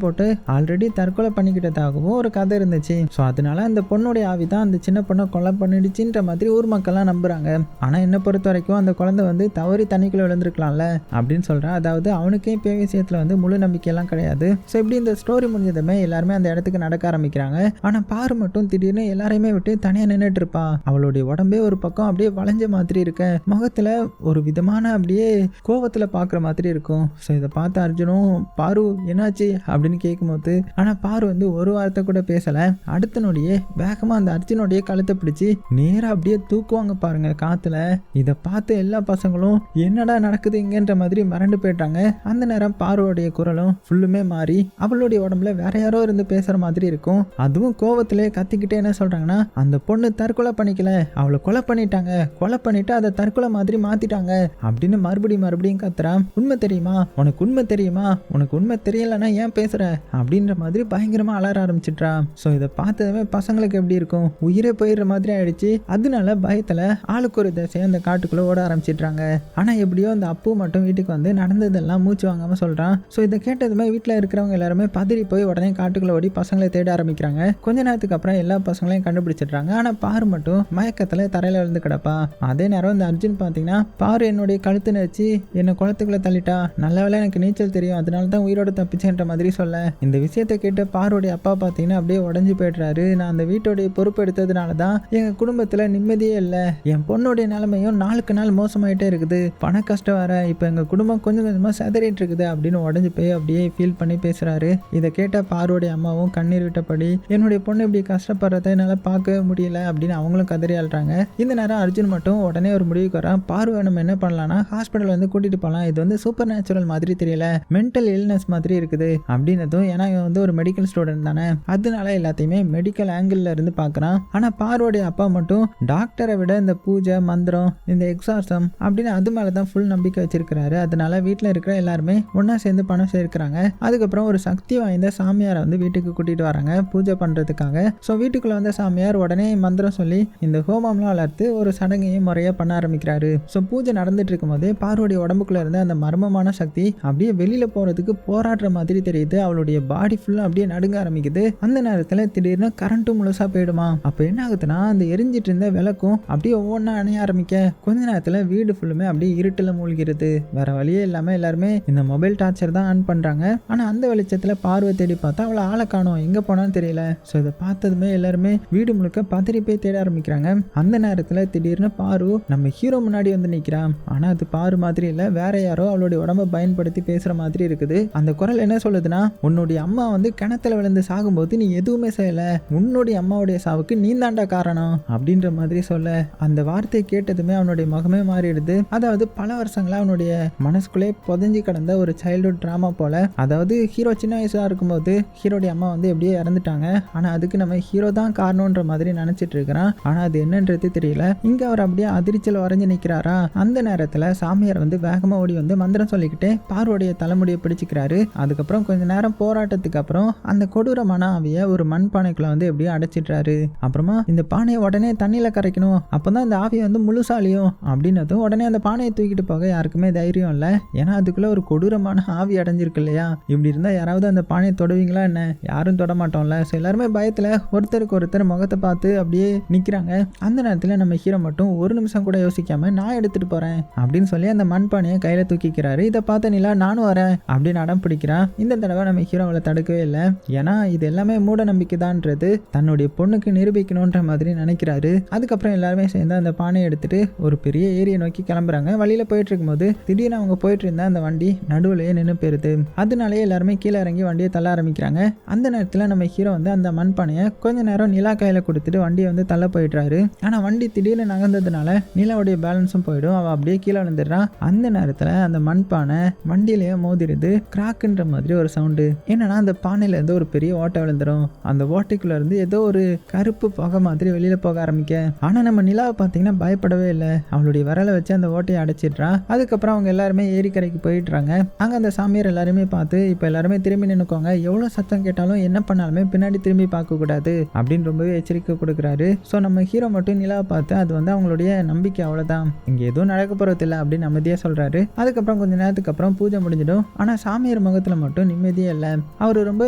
போட்டு ஆல்ரெடி தற்கொலை பண்ணிக்கிட்டதாகவும் ஒரு கதை இருந்துச்சு. ஸோ அதனால அந்த பொண்ணுடைய ஆவி தான் அந்த சின்ன பொண்ணை கொலை பண்ணிடுச்சுன்ற மாதிரி ஊர் மக்கள்லாம் நம்புறாங்க. ஆனா என்ன பொறுத்த வரைக்கும் அந்த குழந்தை வந்து தவறி தண்ணிக்குள்ள விழுந்திருக்கலாம்ல அப்படின்னு சொல்றான். அதாவது அவனுக்கே பே விஷயத்துல வந்து முழு நம்பிக்கையெல்லாம் கிடையாது. ஸோ இப்படி இந்த ஸ்டோரி முடிஞ்சதுமே எல்லாருமே அந்த இடத்துக்கு நடக்க ஆரம்பிக்கிறாங்க. ஆனா பாரு மட்டும் திடீர்னு எல்லாரையுமே விட்டு தனியா நின்றுட்டு இருப்பா. அவளுடைய உடம்பே ஒரு பக்கம் அப்படியே வளைஞ்ச மாதிரி இருக்க, முகத்துல ஒரு விதமான அப்படியே கோவத்துல பாக்குற மாதிரி இருக்கும். ஸோ இதை பார்த்து அர்ஜுனும் பாரு என்னாச்சு அப்படின்னு கேட்கும்போது ஆனா பாரு வந்து ஒரு வார்த்தை கூட பேசல. அடுத்த நொடியே வேகமா அந்த அர்ஜுனுடைய கழுத்தை பிடிச்சி நேரா அப்படியே தூக்குவாங்க பாருங்க காத்துல. இதை பார்த்து எல்லா பசங்களும் என்னடா நடக்குது இங்கன்ற மாதிரி மறந்து போயிட்டாங்க. அந்த நேரம் பார்வோடைய குரலும் ஃபுல்லுமே மாறி அவளுடைய உடம்புல வேற யாரோ இருந்து பேசுற மாதிரி இருக்கும். அதுவும் கோவத்திலே கத்திக்கிட்டே என்ன சொல்றாங்கன்னா, அந்த பொண்ணு தற்கொலை பண்ணிக்கல, அவளை கொலை பண்ணிட்டாங்க, கொலை பண்ணிட்டு அதை தற்கொலை மாதிரி மாத்திட்டாங்க அப்படின்னு மறுபடியும் கத்துறான். உண்மை தெரியுமா உனக்கு, உண்மை தெரியுமா உனக்கு, உண்மை தெரியலன்னா ஏன் பேசுற அப்படின்ற மாதிரி பயங்கரமா அலற ஆரம்பிச்சிட்டான். ஸோ இதை பார்த்ததுமே பசங்களுக்கு எப்படி இருக்கும், உயிரே போயிடுற மாதிரி ஆயிடுச்சு. அதனால பயத்துல ஆளுக்கு ஒரு திசையை அந்த காட்டுக்குள்ள ஓட ஆரம்பிச்சிடுறாங்க. ஆனா எப்படியோ அந்த அப்பு மட்டும் வீட்டுக்கு வந்து நடந்ததெல்லாம் மூச்சு வாங்காம சொல்றான். ஸோ இதை கேட்டதுமே வீட்டில் இருக்கிறவங்க எல்லாருமே பதறி போய் உடனே காட்டுக்குள்ள ஓடி பசங்களை தேட ஆரம்பிக்கிறாங்க. கொஞ்ச நேரத்துக்கு அப்புறம் எல்லா பசங்களையும் கண்டுபிடிச்சிடுறாங்க. ஆனா பாரு மட்டும் மயக்கத்துல தரையில விழுந்து கிடப்பா. அதே நேரம் இந்த அர்ஜுன் பாத்தீங்கன்னா, பாரு என்னுடைய கழுத்து நெரிச்சு என்ன குளத்துக்குள்ள தள்ளிட்டா, நல்ல வேளை எனக்கு நீச்சல் தெரியும், அதனால தான் உயிரோட தப்பிச்சேன்ற மாதிரி சொல்ல, இந்த விஷயத்தை கேட்டு பாருடைய அப்பா பாத்தீங்கன்னா அப்படியே உடஞ்சு போயிடுறாரு. நான் அந்த வீட்டோடைய பொறுப்பு எடுத்ததுனால தான் எங்க குடும்பத்துல நிம்மதியே இல்லை, என் பொண்ணுடைய நிலைமையும் நாளுக்கு நாள் மோசமாயிட்டே இருக்குது, பண கஷ்டம் வர, இப்ப எங்க குடும்பம் கொஞ்சம் கொஞ்சமா செதறிட்டு இருக்குது அப்படின்னு உடஞ்சு போய் அப்படியே ஃபீல் பண்ணி பேசுறாரு. இதை கேட்ட பாருடைய அம்மாவும் கண்ணீர் விட்டபடி, என்னுடைய பொண்ணு இப்படி கஷ்டப்படுறத என்னால பார்க்கவே முடியல அப்படின்னு அவங்களும் கதறி ஆள்றாங்க. இந்த நேரம் அர்ஜுன் மட்டும் உடனே ஒரு முடிவுக்கு வரான். பார்வை நம்ம என்ன பண்ணலாம்னா ஹாஸ்பிட்டல் வந்து கூட்டிட்டு போகலாம், இது வந்து சூப்பர் நேச்சுரல் மாதிரி தெரியல, மென்டல் இல்னஸ் மாதிரி இருக்குது அப்படின்னதும், ஏன்னா இவன் வந்து ஒரு மெடிக்கல் ஸ்டூடெண்ட் தானே, அதனால எல்லாத்தையுமே மெடிக்கல் ஆங்கிள் இருந்து பார்க்கறான். ஆனா பார்வோடைய அப்பா மட்டும் டாக்டரை விட இந்த பூஜை மந்திரம் இந்த எக்ஸார்சம் அப்படின்னு அது மேலதான் ஃபுல் நம்பிக்கை வச்சிருக்கிறாரு. அதனால வீட்டில் இருக்கிற எல்லாருமே ஒன்னா சேர்ந்து பணம் சேர்க்கிறாங்க. அதுக்கப்புறம் ஒரு சக்தி வாய்ந்த சாமியாரை வந்து வீட்டுக்கு கூட்டிட்டு வராங்க பூஜை பண்றதுக்காக. ஸோ வீட்டுக்குள்ள வந்த சாமியார் உடனே மந்திரம் சொல்லி இந்த ஹோமம்லாம் வளர்த்து ஒரு சடங்கையும் முறையா பண்ண ஆரம்பிக்கிறாரு. ஸோ பூஜை நடந்துட்டு இருக்கும் போது பார்வோடைய உடம்புக்குள்ள இருந்த அந்த மர்மமான சக்தி அப்படியே வெளியில போறதுக்கு போராடுற மாதிரி தெரியுது. அவளுடைய பாடி ஃபுல்லா அப்படியே நடுங்க ஆரம்பிக்குது. அந்த நேரத்துல திடீர்னு கரண்ட்டும் முழுசா போயிடுமா. அப்ப என்ன ஆகுதுன்னா, அந்த எரிஞ்சிட்டு இருந்த விளக்கும் அப்படியே ஒவ்வொன்றா அணைய ஆரம்பிக்க கொஞ்ச நேரத்துல வீடு ஃபுல்லுமே அப்படியே இருட்டுல மூழ்கிறது. வேற வழியே இல்லாம எல்லாருமே இந்த மொபைல் டார்ச்சர் தான் ஆன் பண்றாங்க. ஆனா அந்த வெளிச்சத்துல பார்வை தேடி பார்த்தா அவளை ஆளை காணோம், எங்க போனான்னு தெரியல. ஸோ இதை பார்த்ததுமே எல்லாருமே வீடு முழுக்க பதறி போய் தேட ஆரம்பிக்கிறாங்க. அந்த நேரத்துல திடீர்னு பாரு நம்ம ஹீரோ முன்னாடி வந்து நிக்கிறான். ஆனா அது பாரு மாதிரி இல்ல, வேற யாரோ அவளுடைய உடம்பை பயன்படுத்தி பேசுற மாதிரி இருக்குது. அந்த குரல் என்ன சொல்லுதுன்னா, உன்னுடைய அம்மா வந்து கிணத்துல விழுந்து சாகும்போது நீ எதுவுமே செய்யல, உன்னுடைய அம்மாவுடைய சாவுக்கு நீ தாண்டா காரணம் அப்படின்ற மாதிரி சொல்ல, அந்த வார்த்தையை கேட்டதுமே அவனுடைய முகமே மாறிடுது. அதாவது பல வருஷங்களா அவனுடைய மனசுக்குள்ளே புதைஞ்சு கிடந்த ஒரு சைல்ட்ஹுட் டிராமா போல. அதாவது ஹீரோ சின்ன வயசா இருக்கும்போது ஹீரோடைய அம்மா வந்து எப்படியோ இறந்துட்டாங்க. ஆனா அதுக்கு நம்ம ஹீரோ தான் காரணம்ன்ற மாதிரி நினைச்சிட்டு இருக்கிறான். ஆனா அது என்னன்றது தெரியல. இங்க அவர் அப்படியே அதிர்ச்சியில் வரைஞ்சு நிக்கிறாரா. அந்த நேரத்துல சாமியார் வந்து வேகமா ஓடி வந்து மந்திரம் சொல்லிக்கிட்டே பார்வோடைய தலைமுடியை பிடிச்சிக்கிறாரு. அதுக்கப்புறம் கொஞ்ச நேரம் போராட்டத்துக்கு அப்புறம் அந்த கொடூரமான ஆவிய ஒரு மண் பானைக்குள்ள வந்து எப்படியோ அடைச்சிடுறாரு. அப்புறமா இந்த பானையை உடனே தண்ணியில கரைக்கணும், அப்பதான் அந்த ஆவி வந்து முழுசாலியும் அப்படின்னதும் உடனே அந்த பானையை தூக்கிட்டு போக யாருக்குமே தைரியம் இல்லை. ஏன்னா அதுக்குள்ள ஒரு கொடூரமான ஆவி அடைஞ்சிருக்கு இல்லையா. இப்படி இருந்தா யாராவது அந்த பானையை தொடுவீங்களா என்ன, யாரும் தொட மாட்டோம்ல. ஸோ எல்லாருமே பயத்துல ஒருத்தருக்கு ஒருத்தர் முகத்தை பார்த்து அப்படியே நிக்கிறாங்க. அந்த நேரத்துல நம்ம ஹீரோ மட்டும் ஒரு நிமிஷம் கூட யோசிக்காம நான் எடுத்துட்டு போறேன் அப்படின்னு சொல்லி அந்த மண்பானையை கையில தூக்கிக்கிறாரு. இதை பார்த்த நிலா நானும் வரேன் அப்படின்னு அடம் பிடிக்கிறான். இந்த தடவை நம்ம ஹீரோவை தடுக்கவே இல்லை. ஏன்னா இது எல்லாமே மூட நம்பிக்கைதான்றது தன்னுடைய பொண்ணுக்கு நிரூபிக்கணும்ன்ற மாதிரி நினைக்கிறாரு. அதுக்கப்புறம் எல்லாருமே சேர்ந்து அந்த பானையை எடுத்துட்டு ஒரு பெரிய ஏரியை நோக்கி கிளம்புறாங்க. வழியில போயிட்டு இருக்கும்போது திடீர்னு அவங்க போயிட்டு இருந்த அந்த வண்டி நடுவுலயே நின்று போயிருது. அதனாலேயே எல்லாருமே கீழே இறங்கி வண்டியை தள்ள ஆரம்பிக்கிறாங்க. அந்த நேரத்துல நம்ம ஹீரோ வந்து அந்த மண்பானையை கொஞ்ச நேரம் நிலா கையில கொடுத்துட்டு வண்டியை வந்து தள்ள போயிடுறாரு. ஆனா வண்டி திடீர்னு நகர்ந்ததுனால நிலாவுடைய பேலன்ஸும் போயிடும். அவ அப்படியே கீழே விழுந்துடுறான். அந்த நேரத்துல அந்த மண்பானை வண்டியிலேயே மோதிருது. கிராக்குன்ற மாதிரி ஒரு சவுண்டு. என்னன்னா அந்த பானையில இருந்து ஒரு பெரிய ஓட்டை விழுந்துரும். அந்த ஓட்டைக்குள்ள இருந்து ஏதோ ஒரு கருப்பு புகை மாதிரி வெளியில போக ஆரம்பிக்க. ஆனா நம்ம நிலாவை பார்த்தீங்கன்னா பயப்படவே இல்லை. அவளுடைய விரலை வச்சு அந்த ஓட்டையை அடைச்சிடுறா. அதுக்கப்புறம் அவங்க எல்லாருமே ஏரிக்கரைக்கு போயிடுறாங்க. அங்க அந்த சாமியார் எல்லாருமே பார்த்து இப்ப எல்லாருமே திரும்பி நின்னுக்கோங்க, எவ்வளவு சத்தம் கேட்டாலும் என்ன பண்ணாலுமே பின்னாடி திரும்பி பார்க்க கூடாது அப்படின்னு ரொம்பவே எச்சரிக்கை கொடுக்குறாரு. ஸோ நம்ம ஹீரோ மட்டும் நிலாவை பார்த்து அது வந்து அவங்களுடைய நம்பிக்கை, அவ்வளவுதான், இங்க எதுவும் நடக்க போறது இல்லை அப்படின்னு அமைதியா சொல்றாரு. அதுக்கப்புறம் கொஞ்ச நேரத்துக்கு அப்புறம் பூஜை முடிஞ்சிடும். ஆனா சாமியார் முகத்துல மட்டும் நிம்மதியே இல்லை. அவரு ரொம்ப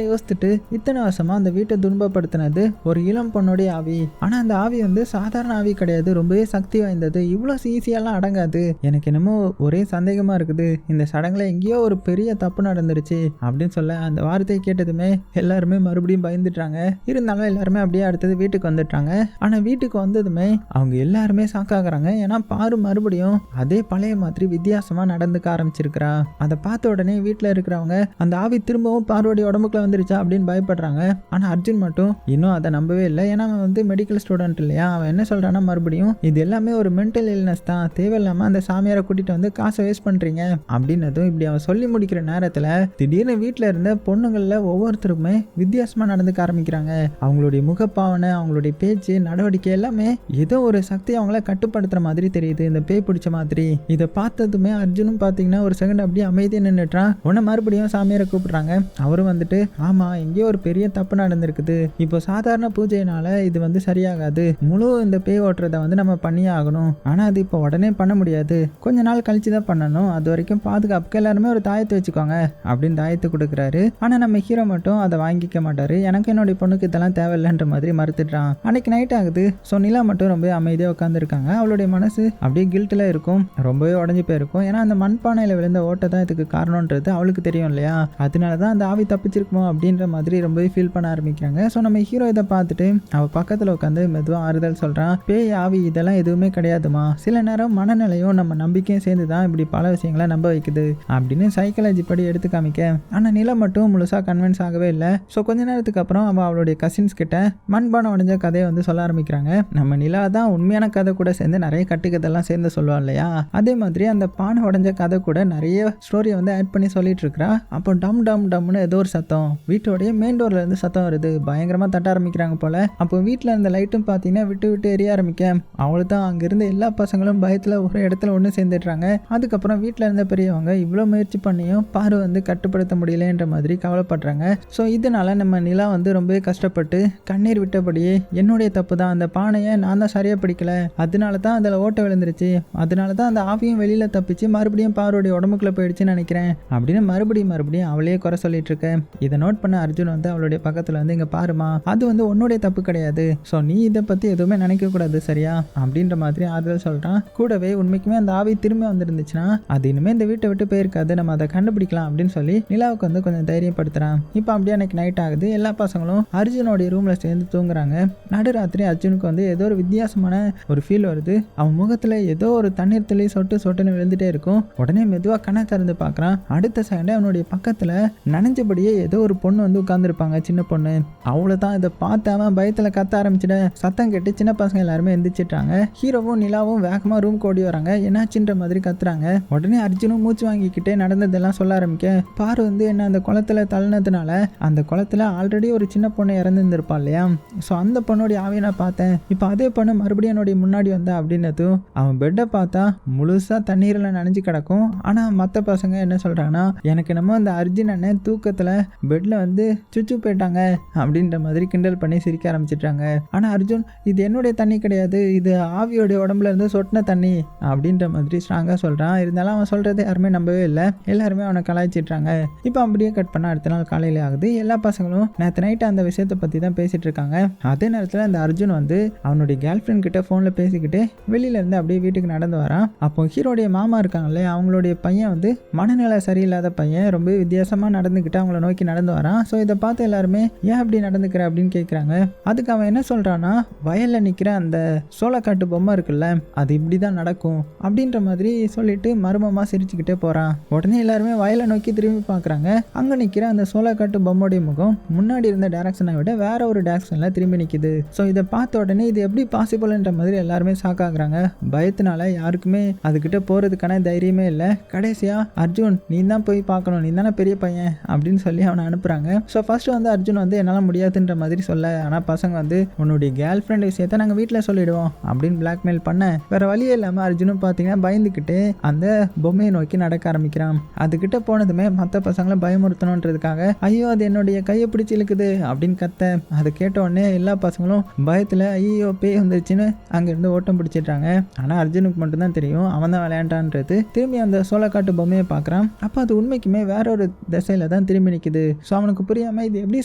யோசிச்சுட்டு, இத்தனை வருஷமா அந்த வீட்டை துன்பப்படுத்தினது ஒரு இளம் பொண்ணுடைய ஆவி. ஆனா அந்த ஆவி வந்து சாதாரண ஆவி கிடையாது, ரொம்பவே சக்தி வாய்ந்தது, இவ்வளவு ஈஸியெல்லாம் அடங்காது. எனக்கு என்னமோ ஒரே சந்தேகமா இருக்குது, இந்த சடங்குல எங்கேயோ ஒரு பெரிய தப்பு நடந்துருச்சு அப்படின்னு சொல்ல, அந்த வார்த்தையை கேட்டதுமே எல்லாருமே மறுபடியும் பயந்துட்டாங்க. இருந்தாலும் எல்லாருமே அப்படியே அடுத்தது வீட்டுக்கு வந்துட்டாங்க. ஆனா வீட்டுக்கு வந்ததுமே அவங்க எல்லாருமே சாக்காகிறாங்க. ஏன்னா பாரு மறுபடியும் அதே பழைய மாதிரி வித்தியாசமா நடந்துக்க ஆரம்பிச்சிருக்கிறா. அதை பார்த்த உடனே வீட்டுல இருக்கிறவங்க அந்த ஆவி திரும்பவும் பார்வடைய உடம்புக்குள்ள வந்துருச்சா அப்படின்னு பயப்படுறாங்க. ஆனா அர்ஜுன் மட்டும் இன்னும் அதை நம்பவே இல்லை. ஏன்னா அவன் வந்து மெடிக்கல் ஸ்டூடெண்ட் இல்லையா. அவன் என்ன சொல்றான்னா, மறுபடியும் இது எல்லாமே ஒரு மென்டல் இல்னஸ் தான், தேவையில்லாம அந்த சாமியாரை கூட்டிட்டு வந்து காசை வேஸ்ட் பண்றீங்க அப்படின்னதும் இப்படி அவன் சொல்லி முடிக்கிற நேரத்துல திடீர்னு வீட்டுல இருந்த பொண்ணுங்கள்ல ஒவ்வொருத்தருக்குமே வித்தியாசமா நடந்துக்க ஆரம்பிக்கிறாங்க. அவங்களுடைய முகப்பாவனை, அவங்களுடைய பேச்சு, நடவடிக்கை எல்லாமே ஏதோ ஒரு சக்தி அவங்கள கட்டுப்படுத்துற மாதிரி தெரியுது, இந்த பேய் பிடிச்ச மாதிரி. இதை பார்த்ததுமே அர்ஜுனும் பாத்தீங்கன்னா ஒரு செகண்ட் அப்படியே அமைதியா நின்றுட்டான். உன்னை மறுபடியும் சாமியாரை கூப்பிடுறாங்க. அவரும் வந்துட்டு ஆமா, எங்கேயோ ஒரு பெரிய தப்பு நடந்திருக்குது, இப்போ சாதாரண பூஜையினால இது வந்து சரியாகாது, முழு இந்த பேய் ஓட்டுறதை வந்து நம்ம பண்ணியே ஆகணும், ஆனா அது இப்போ உடனே பண்ண முடியாது, கொஞ்ச நாள் கழிச்சு தான் பண்ணணும், அது வரைக்கும் பாதுகாப்புக்கு எல்லாருமே ஒரு தாயத்தை வச்சுக்கோங்க அப்படின்னு தாயத்தை கொடுக்குறாரு. ஆனா நம்ம ஹீரோ மட்டும் அதை வாங்கிக்க மாட்டாரு. எனக்கு என்னுடைய பொண்ணுக்கு இதெல்லாம் தேவையில்லைன்ற மாதிரி மறுத்துட்டான். அன்னைக்கு நைட் ஆகுது. ஸோ நிலா மட்டும் ரொம்ப அமைதியாக உட்காந்துருக்காங்க. அவளுடைய மனசு அப்படியே கில்ட்டில் இருக்கும், ரொம்பவே உடஞ்சி போயிருக்கும். ஏன்னா அந்த மண்பானையில் விழுந்த ஓட்டை தான் இதுக்கு காரணம்ன்றது அவளுக்கு தெரியும் இல்லையா, அதனால தான் அந்த ஆவி தப்பிச்சிருக்குமோ அப்படின்ற மாதிரி ரொம்பவே ஃபீல் பண்ண ஆரம்பிக்கிறாங்க. ஸோ நம்ம ஹீரோ இதை பார்த்துட்டு அவள் பக்கத்தில் உட்காந்து மெதுவாக ஆறுதல் சொல்கிறான். பேய் ஆவி இதெல்லாம் எதுவுமே கிடையாதுமா, சில நேரம் மனநிலையும் நம்ம நம்பிக்கையும் சேர்ந்து தான் இப்படி பல விஷயங்களை நம்ப வைக்குது அப்படின்னு சைக்காலஜி படி எடுத்து காமிக்க. ஆனால் நிலா மட்டும் முழுசாக கன்வின்ஸ் ஆகவே இல்லை. ஸோ கொஞ்ச நேரத்துக்கு அப்புறம் அவள் அவளுடைய கசின்ஸ் கிட்ட மண்பானை உடைஞ்ச கதையை வந்து சொல்ல ஆரம்பிக்கிறாங்க. நம்ம நிலா தான் உண்மையான கதை கூட சேர்ந்து நிறைய கட்டுக்கதெல்லாம் சேர்ந்து சொல்லுவா இல்லையா, அதே மாதிரி அந்த பானை உடைஞ்ச கதை கூட நிறைய ஸ்டோரியை வந்து ஆட் பண்ணி சொல்லிட்டு இருக்கிறா. அப்போ டம் டம் டம்னு ஏதோ ஒரு சத்தம் வீட்டோடைய மெயின் டோர்ல இருந்து சத்தம் வருது. பயங்கரமா தட்ட ஆரம்பிக்கிறாங்க போல. அப்போ வீட்டில் இருந்த லைட்டும் பார்த்தீங்கன்னா விட்டு விட்டு எரிய ஆரம்பிக்க, அவளுக்கு தான் அங்கிருந்த எல்லா பசங்களும் பயத்தில் ஒரு இடத்துல ஒன்று சேர்ந்துடுறாங்க. அதுக்கப்புறம் வீட்டில் இருந்த பெரியவங்க இவ்வளோ முயற்சி பண்ணியும் பாரு வந்து கட்டுப்படுத்த முடியலன்ற மாதிரி கவலைப்படுறாங்க. ஸோ இதனால நம்ம நிலா வந்து ரொம்பவே கஷ்டப்பட்டு கண்ணீர் விட்டபடியே என்னுடைய தப்பு தான், அந்த பானையை நான் தான் சரியாக பிடிக்கல, அதனால தான் அதில் ஓட்டை விழுந்துருச்சு, அதனால தான் அந்த ஆவியும் வெளியில் தப்பிச்சு மறுபடியும் பாருடைய உடம்புக்குள்ளே போயிடுச்சுன்னு நினைக்கிறேன் அப்படின்னு மறுபடியும் அவளையே குறை சொல்லிட்டு இருக்க. இதை நோட் பண்ண அர்ஜுன் வந்து அவளுடைய பக்கத்தில் வந்து இங்கே பாருமா, அது வந்து உன்னுடைய தப்பு கிடையாது, ஸோ நீ இதை பற்றி எதுவுமே நினைக்கக்கூடாது சரியா அப்படின்ற மாதிரி ஆறுதல் சொல்கிறான். கூடவே உண்மைக்குமே அந்த ஆவி திரும்பி வந்துருந்துச்சுன்னா அது இனிமேல் இந்த வீட்டை விட்டு போயிருக்காது, நம்ம அதை கண்டுபிடிக்கலாம் அப்படின்னு சொல்லி நிலாவுக்கு வந்து கொஞ்சம் தைரியப்படுத்துறான். இப்போ அப்படியே அன்னைக்கு நைட் ஆகுது. எல்லா பசங்களும் அர்ஜுனோடைய ரூம்ல சேர்ந்து தூங்குறாங்க. நடுராத்திரி அர்ஜுனுக்கு வந்து ஏதோ ஒரு வித்தியாசமான ஒரு ஃபீல் வருது. அவன் முகத்துல ஏதோ ஒரு தண்ணீர் துளி சொட்டு சொட்டுன்னு விழுந்துட்டே இருக்கும். உடனே மெதுவா கண்ணை திறந்து பார்க்கறான். அடுத்த செகண்ட் அவனுடைய பக்கத்துல நனைஞ்சபடியே ஏதோ ஒரு பொண்ணு வந்து உட்கார்ந்துருப்பாங்க, சின்ன பொண்ணு. அவ்வளவுதான். இதை பார்த்து அவன் பயத்துல கத்த ஆரம்பிச்சிட சத்தம் கேட்டு சின்ன பசங்க எல்லாருமே எந்திரிச்சிட்டாங்க. ஹீரோவும் நிலாவும் வேகமா ரூம் ஓடி வராங்க. என்னாச்சுன்ற மாதிரி கத்துறாங்க. உடனே அர்ஜுனும் மூச்சு வாங்கிக்கிட்டே நடந்ததெல்லாம் சொல்ல ஆரம்பிக்க, பாரு வந்து என்ன அந்த குளத்துல தள்ளினதுனால அந்த குளத்துல ஆல்ரெடி ஒரு சின்ன பொண்ணு இறந்துருப்பா இல்லையா, ஸோ அந்த பொண்ணுடைய ஆவியை நான் பார்த்தேன். இப்போ அதே பொண்ணு மறுபடியும் என்னுடைய முன்னாடி வந்தா அப்படின்னதும் அவன் பெட்டை பார்த்தா முழுசா தண்ணீரில் நனைஞ்சு கிடக்கும். ஆனால் மற்ற பசங்க என்ன சொல்றாங்கன்னா, எனக்கு நம்ம அந்த அர்ஜுன் அண்ணன் தூக்கத்தில் பெட்ல வந்து சுச்சு போயிட்டாங்க அப்படின்ற மாதிரி கிண்டல் பண்ணி சிரிக்க ஆரம்பிச்சிட்டாங்க. ஆனால் அர்ஜுன் இது என்னுடைய தண்ணி கிடையாது, இது ஆவியோடைய உடம்புல இருந்து சொட்டின தண்ணி அப்படின்ற மாதிரி ஸ்ட்ராங்காக சொல்கிறான். இருந்தாலும் அவன் சொல்கிறது யாருமே நம்பவே இல்லை. எல்லாருமே அவனை கலாய்ச்சிட்றாங்க. இப்போ அப்படியே கட் பண்ண அடுத்த நாள் காலையில் ஆகுது. எல்லா பசங்களும் நேற்று நைட்டு அந்த விஷயத்தை பற்றி தான் பேசிகிட்டு இருக்காங்க. அதே நேரத்தில் அந்த அர்ஜுன் வந்து அவனுடைய கேர்ள் ஃப்ரெண்ட் கிட்ட ஃபோனில் பேசிக்கிட்டு வெளியிலேருந்து அப்படியே வீட்டுக்கு நடந்து வரான். அப்போ ஹீரோடைய மாமா இருக்காங்களே, அவங்களுடைய பையன் வந்து மனநிலை சரியில்லாத பையன், ரொம்ப வித்தியாசமாக நடந்துக்கிட்டு அவங்கள நோக்கி நடந்து வரான். ஸோ இதை பார்த்து எல்லாருமே ஏன் அப்படி நடந்துக்கிற அப்படின்னு கேட்குறாங்க. அதுக்கு அவன் என்ன சொல்கிறான்னா, வயலில் நிற்கிற அந்த சோளக்காட்டு பொம்மை இருக்குல்ல, அது இப்படி தான் நடக்கும் அப்படின்ற மாதிரி சொல்லிட்டு மர்மமாக சிரிச்சுக்கிட்டே போகிறான். உடனே எல்லாருமே வயலை நோக்கி திரும்பி பார்க்குறாங்க. அங்கே நிற்கிற அந்த சோளக்காட்டு பொம்மையுடைய முகம் முன்னாடி இருந்த டேரக்ஷனை விட வேற ஒரு டேரக்ஷனில் திரும்பி நிற்கிது. ஸோ இதை பார்த்த உடனே இது எப்படி பாசிபிள்ன்ற மாதிரி எல்லாருமே ஷாக் ஆகுறாங்க. பயத்தினால யாருக்குமே அதுக்கிட்ட போகிறதுக்கான தைரியமே இல்லை. கடைசியாக அர்ஜுன் நீ தான் போய் பார்க்கணும், நீ தானே பெரிய பையன் அப்படின்னு சொல்லி அவனை அனுப்புகிறாங்க. ஸோ ஃபர்ஸ்ட் வந்து அர்ஜுன் வந்து என்னால் முடியாதுன்ற மாதிரி சொல்ல, ஆனால் பசங்க வந்து உன்னுடைய கேர்ள் ஃப்ரெண்ட் விஷயத்த நாங்கள் வீட்டில் சொல்லிடுவோம் அப்படின்னு பிளாக்மெயில் பண்ண, வேற வழியே இல்லாமல் அர்ஜுனும் பார்த்தீங்கன்னா பயந்துக்கிட்டு அந்த பொம்மையை நோக்கி நடக்க ஆரம்பிக்கிறான். அதுக்கிட்ட போனதுமே மற்ற பசங்களை பயமுறுத்தணுன்றதுக்காக ஐயோ அது என்னுடைய கையை பிடிச்சி இழுக்குது அப்படின்னு கத்த, அதை கேட்ட உடனே எல்லா பசங்களும் பயத்தில் ஐயோ பேய் வந்துருச்சுன்னு அங்கேருந்து ஓட்டம் பிடிச்சிட்றாங்க. ஆனால் அர்ஜுனுக்கு மட்டும்தான் தெரியும் அவன் தான் விளையாண்டான்றது. திரும்பி அந்த சோளக்காட்டு பொம்மையை பார்க்குறான். அப்போ அது உண்மைக்குமே வேற ஒரு திசையில தான் திரும்பி நிற்குது. ஸோ அவனுக்கு புரியாமல் இது எப்படி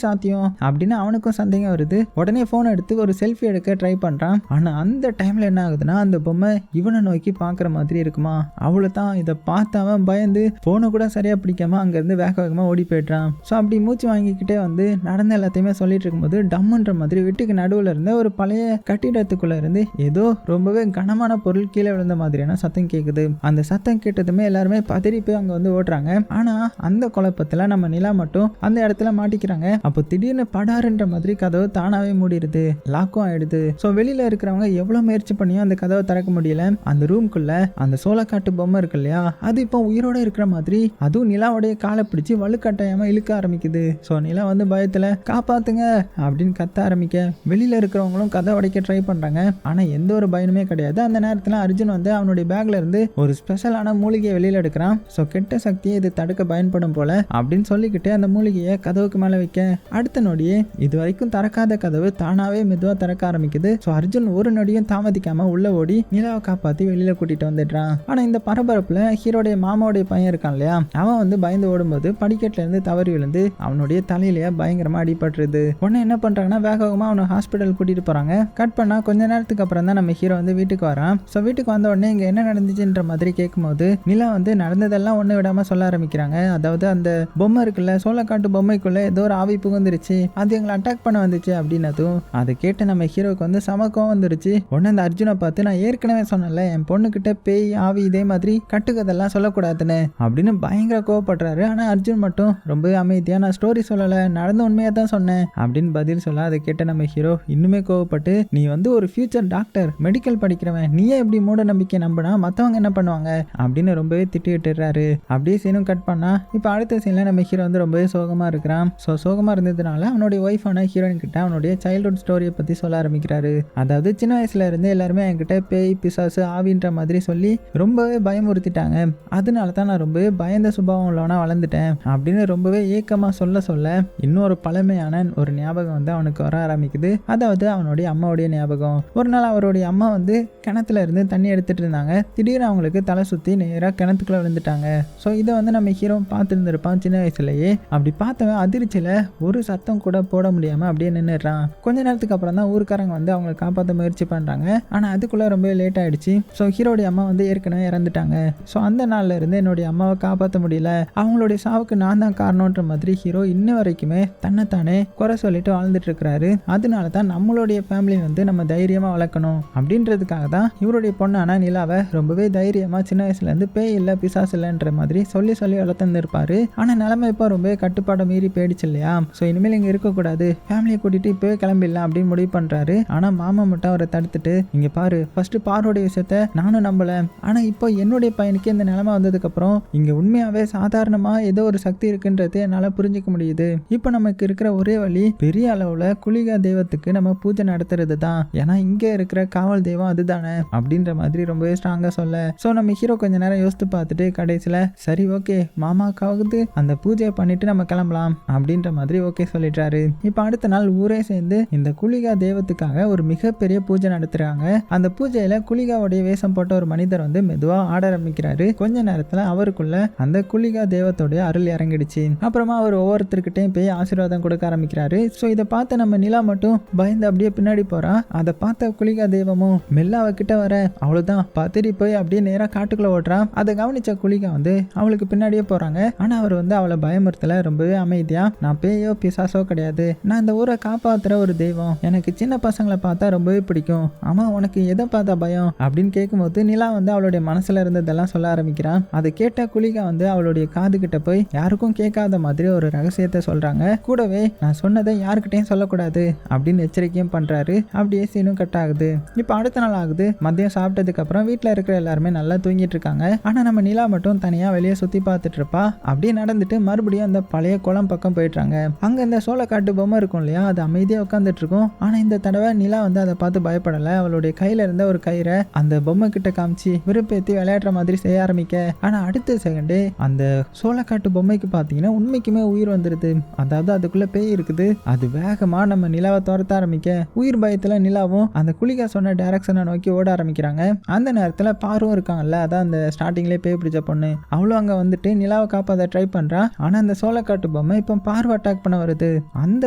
சாத்தியம் அப்படின்னு அவனுக்கும் சந்தேகம் வருது. உடனே ஃபோனை எடுத்து ஒரு செல்ஃபி எடுக்க ட்ரை பண்ணுறான். ஆனால் அந்த டைமில் என்ன ஆகுதுன்னா, அந்த பொம்மை இவனை நோக்கி பார்க்குற மாதிரி இருக்குமா. அவ்வளோ தான். இதை பார்த்து அவன் பயந்து ஃபோனை கூட சரியாக பிடிக்காம அங்கேருந்து வேக வேகமாக ஓடி போய்ட்றான். ஸோ அப்படி மூச்சு வாங்கிக்கிட்டே வந்து நடந்த எல்லாத்தையுமே சொல்லிட்டு இருக்கும்போது டம்முன்ற மாதிரி வீட்டுக்கு நடுவில் இருந்த ஒரு பழைய கட்டிடத்துக்குள்ளே இருந்து ஏதோ ரொம்பவே கனமான பொருள் கீழே விழுந்த மாதிரியான சத்தம் கேட்குது. அந்த சத்தம் கேட்டதுமே எல்லாருமே பதறி போய் அங்கே வந்து ஓடுறாங்க. ஆனால் அந்த குழப்பத்தில் நம்ம நிலா மட்டும் அந்த இடத்துல மாட்டிக்கிறாங்க. அப்போ திடீர்னு படாருன்ற மாதிரி கதவு தானாகவே மூடிடுது, லாக்கும் ஆயிடுது. ஸோ வெளியில் இருக்கிறவங்க எவ்வளோ முயற்சி முயற்சி பண்ணியும் அந்த கதவை திறக்க முடியல. அந்த ரூம்குள்ள அந்த சோளக்காட்டு பொம்மை இருக்கு இல்லையா, அது இப்போ உயிரோட இருக்கிற மாதிரி அதுவும் நிலாவுடைய காலை பிடிச்சி வலுக்கட்டாயமா இழுக்க ஆரம்பிக்குது. ஸோ நிலா வந்து பயத்துல காப்பாத்துங்க அப்படின்னு கத்த ஆரம்பிக்க வெளியில இருக்கிறவங்களும் கதை உடைக்க ட்ரை பண்றாங்க. ஆனா எந்த ஒரு பயனுமே கிடையாது. அந்த நேரத்துல அர்ஜுன் வந்து அவனுடைய பேக்ல இருந்து ஒரு ஸ்பெஷலான மூலிகையை வெளியில எடுக்கிறான். ஸோ கெட்ட சக்தியை இது தடுக்க பயன்படும் போல அப்படின்னு சொல்லிக்கிட்டு அந்த மூலிகையை கதவுக்கு மேல வைக்க அடுத்த நொடியே இது வரைக்கும் திறக்காத கதவு தானாவே மெதுவா திறக்க ஆரம்பிக்குது. ஸோ அர்ஜுன் ஒரு நொடியும் தாமதிக்காம உள்ள ஓடி நிலாவை காப்பாத்தி வெளியில கூட்டிட்டு வந்துடுறான். ஆனா இந்த பரபரப்புல ஹீரோடைய மாமாவுடைய பையன் இருக்கான் இல்லையா, அவன் வந்து பயந்து ஓடும்போது படிக்கட்டுல இருந்து தவறி விழுந்து அவனுடைய தலையிலேயே பயங்கரமா அடிபட்டுருது. உடனே என்ன பண்றாங்கன்னா வேகமா அவனை ஹாஸ்பிட்டல் கூட்டிட்டு போறாங்க. கட் பண்ணா கொஞ்ச நேரத்துக்கு அப்புறம் தான் நம்ம ஹீரோ வந்து வீட்டுக்கு வரான். ஸோ வீட்டுக்கு வந்த உடனே இங்க என்ன நடந்துச்சுன்ற மாதிரி கேட்கும்போது நிலா வந்து நடந்ததெல்லாம் ஒண்ணு விடாம சொல்ல ஆரம்பிக்கிறாங்க. அதாவது அந்த பொம்மை இருக்குல்ல, சோளக்காட்டு பொம்மைக்குள்ள ஏதோ ஒரு ஆவி புகுந்துருச்சு, அது எங்களை அட்டாக் பண்ண வந்துச்சு அப்படின்னதும் அதை கேட்டு நம்ம ஹீரோக்கு வந்து சமக்கம் வந்துருச்சு. உடனே அந்த அர்ஜுனை பார்த்து நான் ஏற்கனவே சொன்னல என் பொண்ணுகிட்ட பேய் ஆவி இதே மாதிரி கட்டுக்கதெல்லாம் சொல்லக்கூடாதுன்னு அப்படின்னு பயங்கர கோவப்படுறாரு. ஆனா அர்ஜுன் மட்டும் ரொம்ப அமைதியா நான் ஸ்டோரி சொல்லல, நடந்த உண்மையா தான் சொன்னேன் அப்படின்னு பதில் சொல்ல அதை கேட்ட நம்ம ஹீரோ இன்னுமே கோவப்பட்டு நீ வந்து ஒரு ஃபியூச்சர் டாக்டர், மெடிக்கல் படிக்கிறவன், நீயே எப்படி மூட நம்பிக்கை நம்பினா மற்றவங்க என்ன பண்ணுவாங்க அப்படின்னு ரொம்பவே திட்டிட்டுறாரு. அப்படியே சீனும் கட் பண்ணா இப்போ அடுத்த சீன்ல நம்ம ஹீரோ வந்து ரொம்பவே சோகமா இருக்கிறான். ஸோ சோகமா இருந்ததுனால அவனுடைய ஒய்ஃபான ஹீரோயின் கிட்ட அவனுடைய சைல்ட்ஹுட் ஸ்டோரியை பத்தி சொல்ல ஆரம்பிக்கிறாரு. அதாவது சின்ன வயசுல இருந்து எல்லாருமே என்கிட்ட பேய் பிசாசு ஆவின்ற மாதிரி சொல்லி ரொம்பவே பயமுறுத்திட்டாங்க, அதனால தான் நான் ரொம்பவே பயந்த சுபாவம் உள்ளவனா வளர்ந்துட்டேன் அப்படின்னு ரொம்பவே ஏக்கமா சொல்ல சொல்ல இன்னொரு பழமையான ஒரு ஞாபகம் வந்து அவனுக்கு வர ஆரம்பிக்குது. அதாவது அவனுடைய அம்மாவுடைய ஞாபகம். ஒரு நாள் அவருடைய அம்மா வந்து கிணத்துல இருந்து தண்ணி எடுத்துட்டு இருந்தாங்க. திடீர்னு அவங்களுக்கு தலை சுத்தி நேரா கிணத்துக்குள்ள விழுந்துட்டாங்க. ஸோ இதை வந்து நம்ம ஹீரோ பார்த்துருந்துருப்பான் சின்ன வயசுலயே. அப்படி பார்த்தவன் அதிர்ச்சியில ஒரு சத்தம் கூட போட முடியாம அப்படியே நின்றுறான். கொஞ்ச நேரத்துக்கு அப்புறம் தான் ஊருக்காரங்க வந்து அவங்களை காப்பாற்ற முயற்சி பண்றாங்க. ஆனா அதுக்குள்ள ரொம்ப லேட் ஆயிடுச்சு. ஸோ ஹீரோடைய அம்மா வந்து ஏற்கனவே இறந்துட்டாங்க. ஸோ அந்த நாள்ல இருந்து என்னுடைய அம்மாவை காப்பாற்ற முடியல, அவங்களுடைய சாவுக்கு நான் தான் காரணம்ன்ற மாதிரி ஹீரோ இன்ன வரைக்குமே தன்னைத்தானே குறை சொல்லிட்டு வாழ்ந்துட்டு இருக்கிறாரு. அதனால தான் நம்மளுடைய ஃபேமிலி வந்து நம்ம தைரியமா வளர்க்கணும் அப்படின்றதுக்காக தான் இவருடைய பொண்ணான நிலாவை ரொம்பவே தைரியமா சின்ன வயசுல இருந்து பேய் இல்லை பிசாசு இல்லைன்ற மாதிரி சொல்லி சொல்லி வளர்த்துருப்பாரு. ஆனா நிலைமை இப்போ ரொம்ப கட்டுப்பாடை மீறி போயிடுச்சு இல்லையா. ஸோ இனிமேல் இங்க இருக்கக்கூடாது, ஃபேமிலியை கூட்டிட்டு இப்பவே கிளம்பிடலாம் அப்படின்னு முடிவு பண்றாரு. ஆனா மாமா மட்டும் அவரை தடுத்துட்டு இங்க பாரு, ஃபர்ஸ்ட் பாரோடைய விஷயத்த நானும் நம்பல, ஆனா இப்போ என்னுடைய பையனுக்கு இந்த நிலைமை வந்ததுக்கு அப்புறம் இங்க உண்மையாவே சாதாரணமா ஏதோ ஒரு சக்தி இருக்குன்றது என்னால புரிஞ்சுக்க முடியுது. இப்போ நமக்கு இருக்கிற ஒரே வழி பெரிய அளவுல குளிகா தெய்வத்துக்கு நம்ம பூஜை நடத்துறது தான், ஏன்னா இங்க இருக்கிற காவல் தெய்வம் அதுதானே அப்படின்ற மாதிரி ரொம்பவே ஸ்ட்ராங்கா சொல்ல. ஸோ நம்ம ஹீரோ கொஞ்ச நேரம் யோசித்து பார்த்துட்டு கடைசியில சரி ஓகே மாமாக்காவது அந்த பூஜையை பண்ணிட்டு நம்ம கிளம்பலாம் அப்படின்ற மாதிரி ஓகே சொல்லிடுறாரு. இப்போ அடுத்த நாள் ஊரே சேர்ந்து இந்த குளிகா தெய்வத்துக்காக ஒரு மிகப்பெரிய பூஜை நடத்துறாங்க. அந்த பூஜையில குளிகாவுடைய வேஷம் போட்ட ஒரு மனிதர் வந்து மெதுவா ஆட ஆரம்பிக்கிறாரு. கொஞ்ச நேரத்துல அவருக்குள்ள அந்த குளிகா தெய்வத்தோடைய அருள் இறங்கிடுச்சு. அப்புறமா அவர் ஒவ்வொருத்தருக்கிட்டையும் போய் ஆசீர்வாதம் கொடுக்க ஆரம்பிக்கிறாரு. ஸோ இதை பார்த்த நம்ம நிலா மட்டும் பயந்து அப்படியே பின்னாடி போறா. அதை பார்த்த குளிகா தெய்வமும் மெல்ல அவகிட்ட வர அவ்வளவுதான் பத்திரி போய் அப்படியே நேரா காட்டுக்குள்ள ஓடுறான். அதை கவனிச்ச குளிகா வந்து அவளுக்கு பின்னாடியே போறாங்க. ஆனா அவர் வந்து அவளை பயமுறுத்தல, ரொம்பவே அமைதியா நான் பேயோ பிசாசோ கிடையாது, நான் இந்த ஊரை காப்பாத்துற ஒரு தெய்வம், எனக்கு சின்ன பசங்களை பார்த்தா ரொம்பவே பிடிக்கும், ஆமா உனக்கு எதை பார்த்தா பயம் அப்படின்னு கேட்கும்போது நிலா வந்து அவளுடைய மனசுல இருந்ததெல்லாம் சொல்ல ஆரம்பிக்கிறான். அதை கேட்ட குளிகா வந்து அவளுடைய காது கிட்ட போய் யாருக்கும் கேட்காத மாதிரி ஒரு ரகசியத்தை சொல்றாங்க. கூடவே நான் சொன்னதை யாருக்கிட்டையும் சொல்லக்கூடாது அப்படின்னு எச்சரிக்கையும் பண்றாரு. அப்படியே சீனும் கட் ஆகுது. இப்போ அடுத்த நாள் ஆகுது. மதியம் சாப்பிட்டதுக்கு அப்புறம் வீட்டுல இருக்கிற எல்லாருமே நல்லா தூங்கிட்டு இருக்காங்க. ஆனா நம்ம நிலா மட்டும் தனியா வெளியே சுத்தி பார்த்துட்டு இருப்பா. அப்படியே நடந்துட்டு மறுபடியும் அந்த பழைய குளம் பக்கம் போயிட்டாங்க. அங்க இந்த சோளக்காட்டு பொம்மை இருக்கும் இல்லையா, அது அமைதியா உட்காந்துட்டு இருக்கும். ஆனா இந்த தடவை நிலா வந்து அதை பார்த்து பயப்படல. அவளுடைய கையில இருந்த ஒரு கயிறை அந்த பொம்மை கிட்ட காமிச்சு விருப்பேத்தி விளையாடுற மாதிரி செய்ய ஆரம்பிக்க, ஆனா அடுத்த செகண்டே அந்த சோளக்காட்டு பொம்மைக்கு பாத்தீங்கன்னா உண்மைக்குமே உயிர் வந்துருது. அதாவது அதுக்குள்ள பேய் இருக்குது. அது வேகமா நம்ம நிலாவை துரத்த ஆரம்பிக்க உயிர் பயத்துல நிலாவும் அந்த குளிகா சொன்ன டைரக்ஷனை நோக்கி ஓட ஆரம்பிக்கிறாங்க. அந்த நேரத்துல பாரும் இருக்காங்கல்ல, அதான் அந்த ஸ்டார்டிங்லேயே பேய் பிடிச்ச பொண்ணு, அவளும் அங்க வந்துட்டு நிலாவை காப்பாற்ற ட்ரை பண்றா. ஆனா அந்த சோளக்காட்டு பொம்மை இப்போ பார்வை அட்டாக் பண்ண வருது. அந்த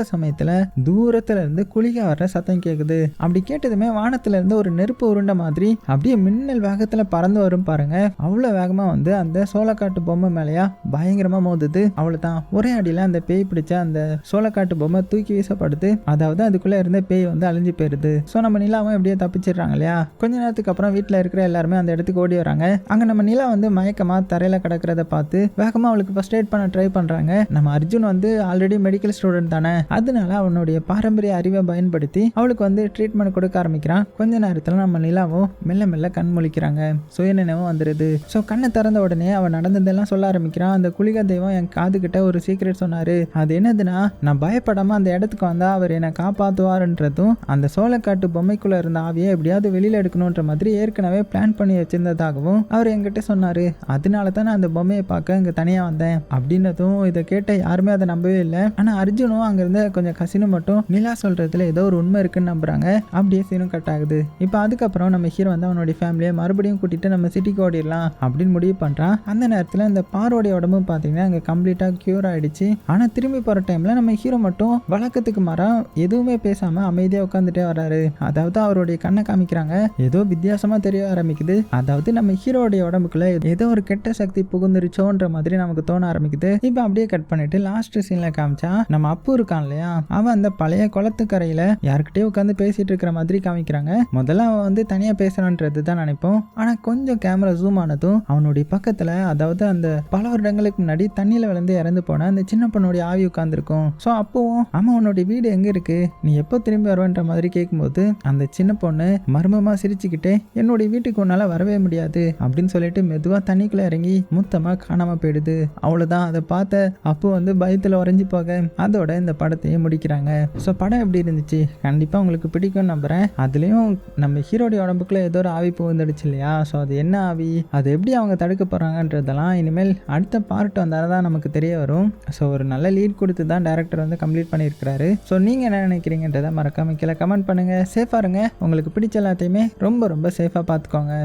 சமயத்துல தூரத்துல இருந்து குளிகா வர்ற சத்தம் கேக்குது. அப்படி கேட்டதுமே வானத்துல இருந்து ஒரு நெருப்பு உருண்ட மாதிரி அப்படியே மின்னல் வேகத்துல பறந்து வரும் பாருங்க. அவ்வளவு வேகமா வந்து அந்த சோளக்காட்டு பொம்மை மேலையா பயங்கரமா மோதுது. அவ்வளவுதான் ஒரே அடியில அந்த பேய் பிடிச்ச அந்த சோளக்காட்டு பொம்மை தூக்கி வீசப்படுது. அதாவது அதுக்குள்ள இருந்த பேய் வந்து அழிஞ்சு போயிருது. ஸோ நம்ம நிலாவும் எப்படியே தப்பிச்சிடுறாங்க இல்லையா. கொஞ்ச நேரத்துக்கு அப்புறம் வீட்டில் இருக்கிற எல்லாருமே அந்த இடத்துக்கு ஓடி வராங்க. அங்க நம்ம நிலா வந்து மயக்கமா தரையில கிடக்கிறத பார்த்து வேகமா அவளுக்கு ஃபர்ஸ்ட் எய்ட் பண்ண ட்ரை பண்றாங்க. நம்ம அர்ஜுன் வந்து ஆல்ரெடி மெடிக்கல் ஸ்டூடெண்ட் தானே, அதனால அவனுடைய பாரம்பரிய அறிவை பயன்படுத்தி அவளுக்கு வந்து ட்ரீட்மெண்ட் கொடுக்க ஆரம்பிக்கிறான். கொஞ்ச கொஞ்ச நேரத்தில் நம்ம நிலாவும் மெல்ல மெல்ல கண் முழிக்கிறாங்க. சுயநினைவும் வந்துடுது. ஸோ கண்ணை திறந்த உடனே அவன் நடந்ததெல்லாம் சொல்ல ஆரம்பிக்கிறான். அந்த குளிக தெய்வம் என் காதுகிட்ட ஒரு சீக்ரெட் சொன்னாரு. அது என்னதுன்னா, நான் பயப்படாம அந்த இடத்துக்கு வந்தா அவர் என்னை காப்பாற்றுவாருன்றதும் அந்த சோளக்காட்டு பொம்மைக்குள்ள இருந்த ஆவியை எப்படியாவது வெளியில எடுக்கணுன்ற மாதிரி ஏற்கனவே பிளான் பண்ணி வச்சிருந்ததாகவும் அவர் என்கிட்ட சொன்னாரு. அதனால தான் நான் அந்த பொம்மையை பார்க்க இங்க தனியா வந்தேன் அப்படின்னதும் இதை கேட்ட யாருமே அதை நம்பவே இல்லை. ஆனா அர்ஜுனும் அங்கிருந்த கொஞ்சம் கசினும் மட்டும் நிலா சொல்றதுல ஏதோ ஒரு உண்மை இருக்குன்னு நம்புறாங்க. அப்படியே சீனும் கட் ஆகுது. இப்போ அதுக்கப்புறம் நம்ம ஹீரோ வந்து அவனுடைய ஃபேமிலியை மறுபடியும் கூட்டிட்டு நம்ம சிட்டிக்கு ஓடிடலாம் அப்படின்னு முடிவு பண்றான். அந்த நேரத்தில் இந்த பார்வோடைய உடம்பும் பார்த்தீங்கன்னா அங்கே கம்ப்ளீட்டா கியூர் ஆயிடுச்சு. ஆனா திரும்பி போற டைம்ல நம்ம ஹீரோ மட்டும் வழக்கத்துக்கு மாறா எதுவுமே பேசாம அமைதியா உட்காந்துட்டே வர்றாரு. அதாவது அவருடைய கண்ணை காமிக்கிறாங்க. ஏதோ வித்தியாசமா தெரிய ஆரம்பிக்குது. அதாவது நம்ம ஹீரோடைய உடம்புக்குள்ள ஏதோ ஒரு கெட்ட சக்தி புகுந்துருச்சோன்ற மாதிரி நமக்கு தோண ஆரம்பிக்குது. இப்போ அப்படியே கட் பண்ணிட்டு லாஸ்ட் சீன்ல காமிச்சா நம்ம அப்பு இருக்கான் இல்லையா, அவன் அந்த பழைய குளத்துக்கரையில யாருக்கிட்டே உட்காந்து பேசிட்டு இருக்கிற மாதிரி காமிக்கிறாங்க. முதல்ல அவன் வந்து தனியா பேசுறான்றது தான் நினைப்போம். ஆனா கொஞ்சம் கேமரா ஜூம் ஆனதும் அவனுடைய பக்கத்துல, அதாவது அந்த பல வருடங்களுக்கு முன்னாடி தண்ணியில விழுந்து இறந்து போன அந்த சின்ன பொண்ணுடைய ஆவி உட்கார்ந்துருக்கும். ஸோ அப்பவும் ஆமா உன்னுடைய வீடு எங்க இருக்கு, நீ எப்போ திரும்பி வருவன்ற மாதிரி கேட்கும்போது அந்த சின்ன பொண்ணு மர்மமா சிரிச்சுக்கிட்டே என்னுடைய வீட்டுக்கு உன்னால வரவே முடியாது அப்படின்னு சொல்லிட்டு மெதுவா தண்ணிக்குள்ள இறங்கி மொத்தமா காணாம போயிடுது. அவ்வளவுதான். அதை பார்த்த அப்போ வந்து பயத்துல உறைஞ்சு போக அதோட இந்த படத்தையே முடிக்கிறாங்க. ஸோ படம் எப்படி இருந்துச்சு? கண்டிப்பா உங்களுக்கு பிடிக்கும்னு நம்புறேன். அதுலயும் நம்ம ஹீரோடைய உடம்புக்குள்ள ஏதோ ஒரு ஆவி புகுந்துடுச்சு இல்லையா, ஸோ அது என்ன ஆவி, அது எப்படி அவங்க தடுக்க போறாங்கன்றதெல்லாம் இனிமேல் அடுத்த பார்ட் வந்தால் தான் நமக்கு தெரிய வரும். ஸோ ஒரு நல்ல லீட் கொடுத்து தான் டைரக்டர் வந்து கம்ப்ளீட் பண்ணியிருக்கிறாரு. ஸோ நீங்கள் என்ன நினைக்கிறீங்கன்றதை மறக்காம கீழே கமெண்ட் பண்ணுங்கள். சேஃபாக இருங்க. உங்களுக்கு பிடிச்ச எல்லாத்தையுமே ரொம்ப ரொம்ப சேஃபாக பார்த்துக்கோங்க.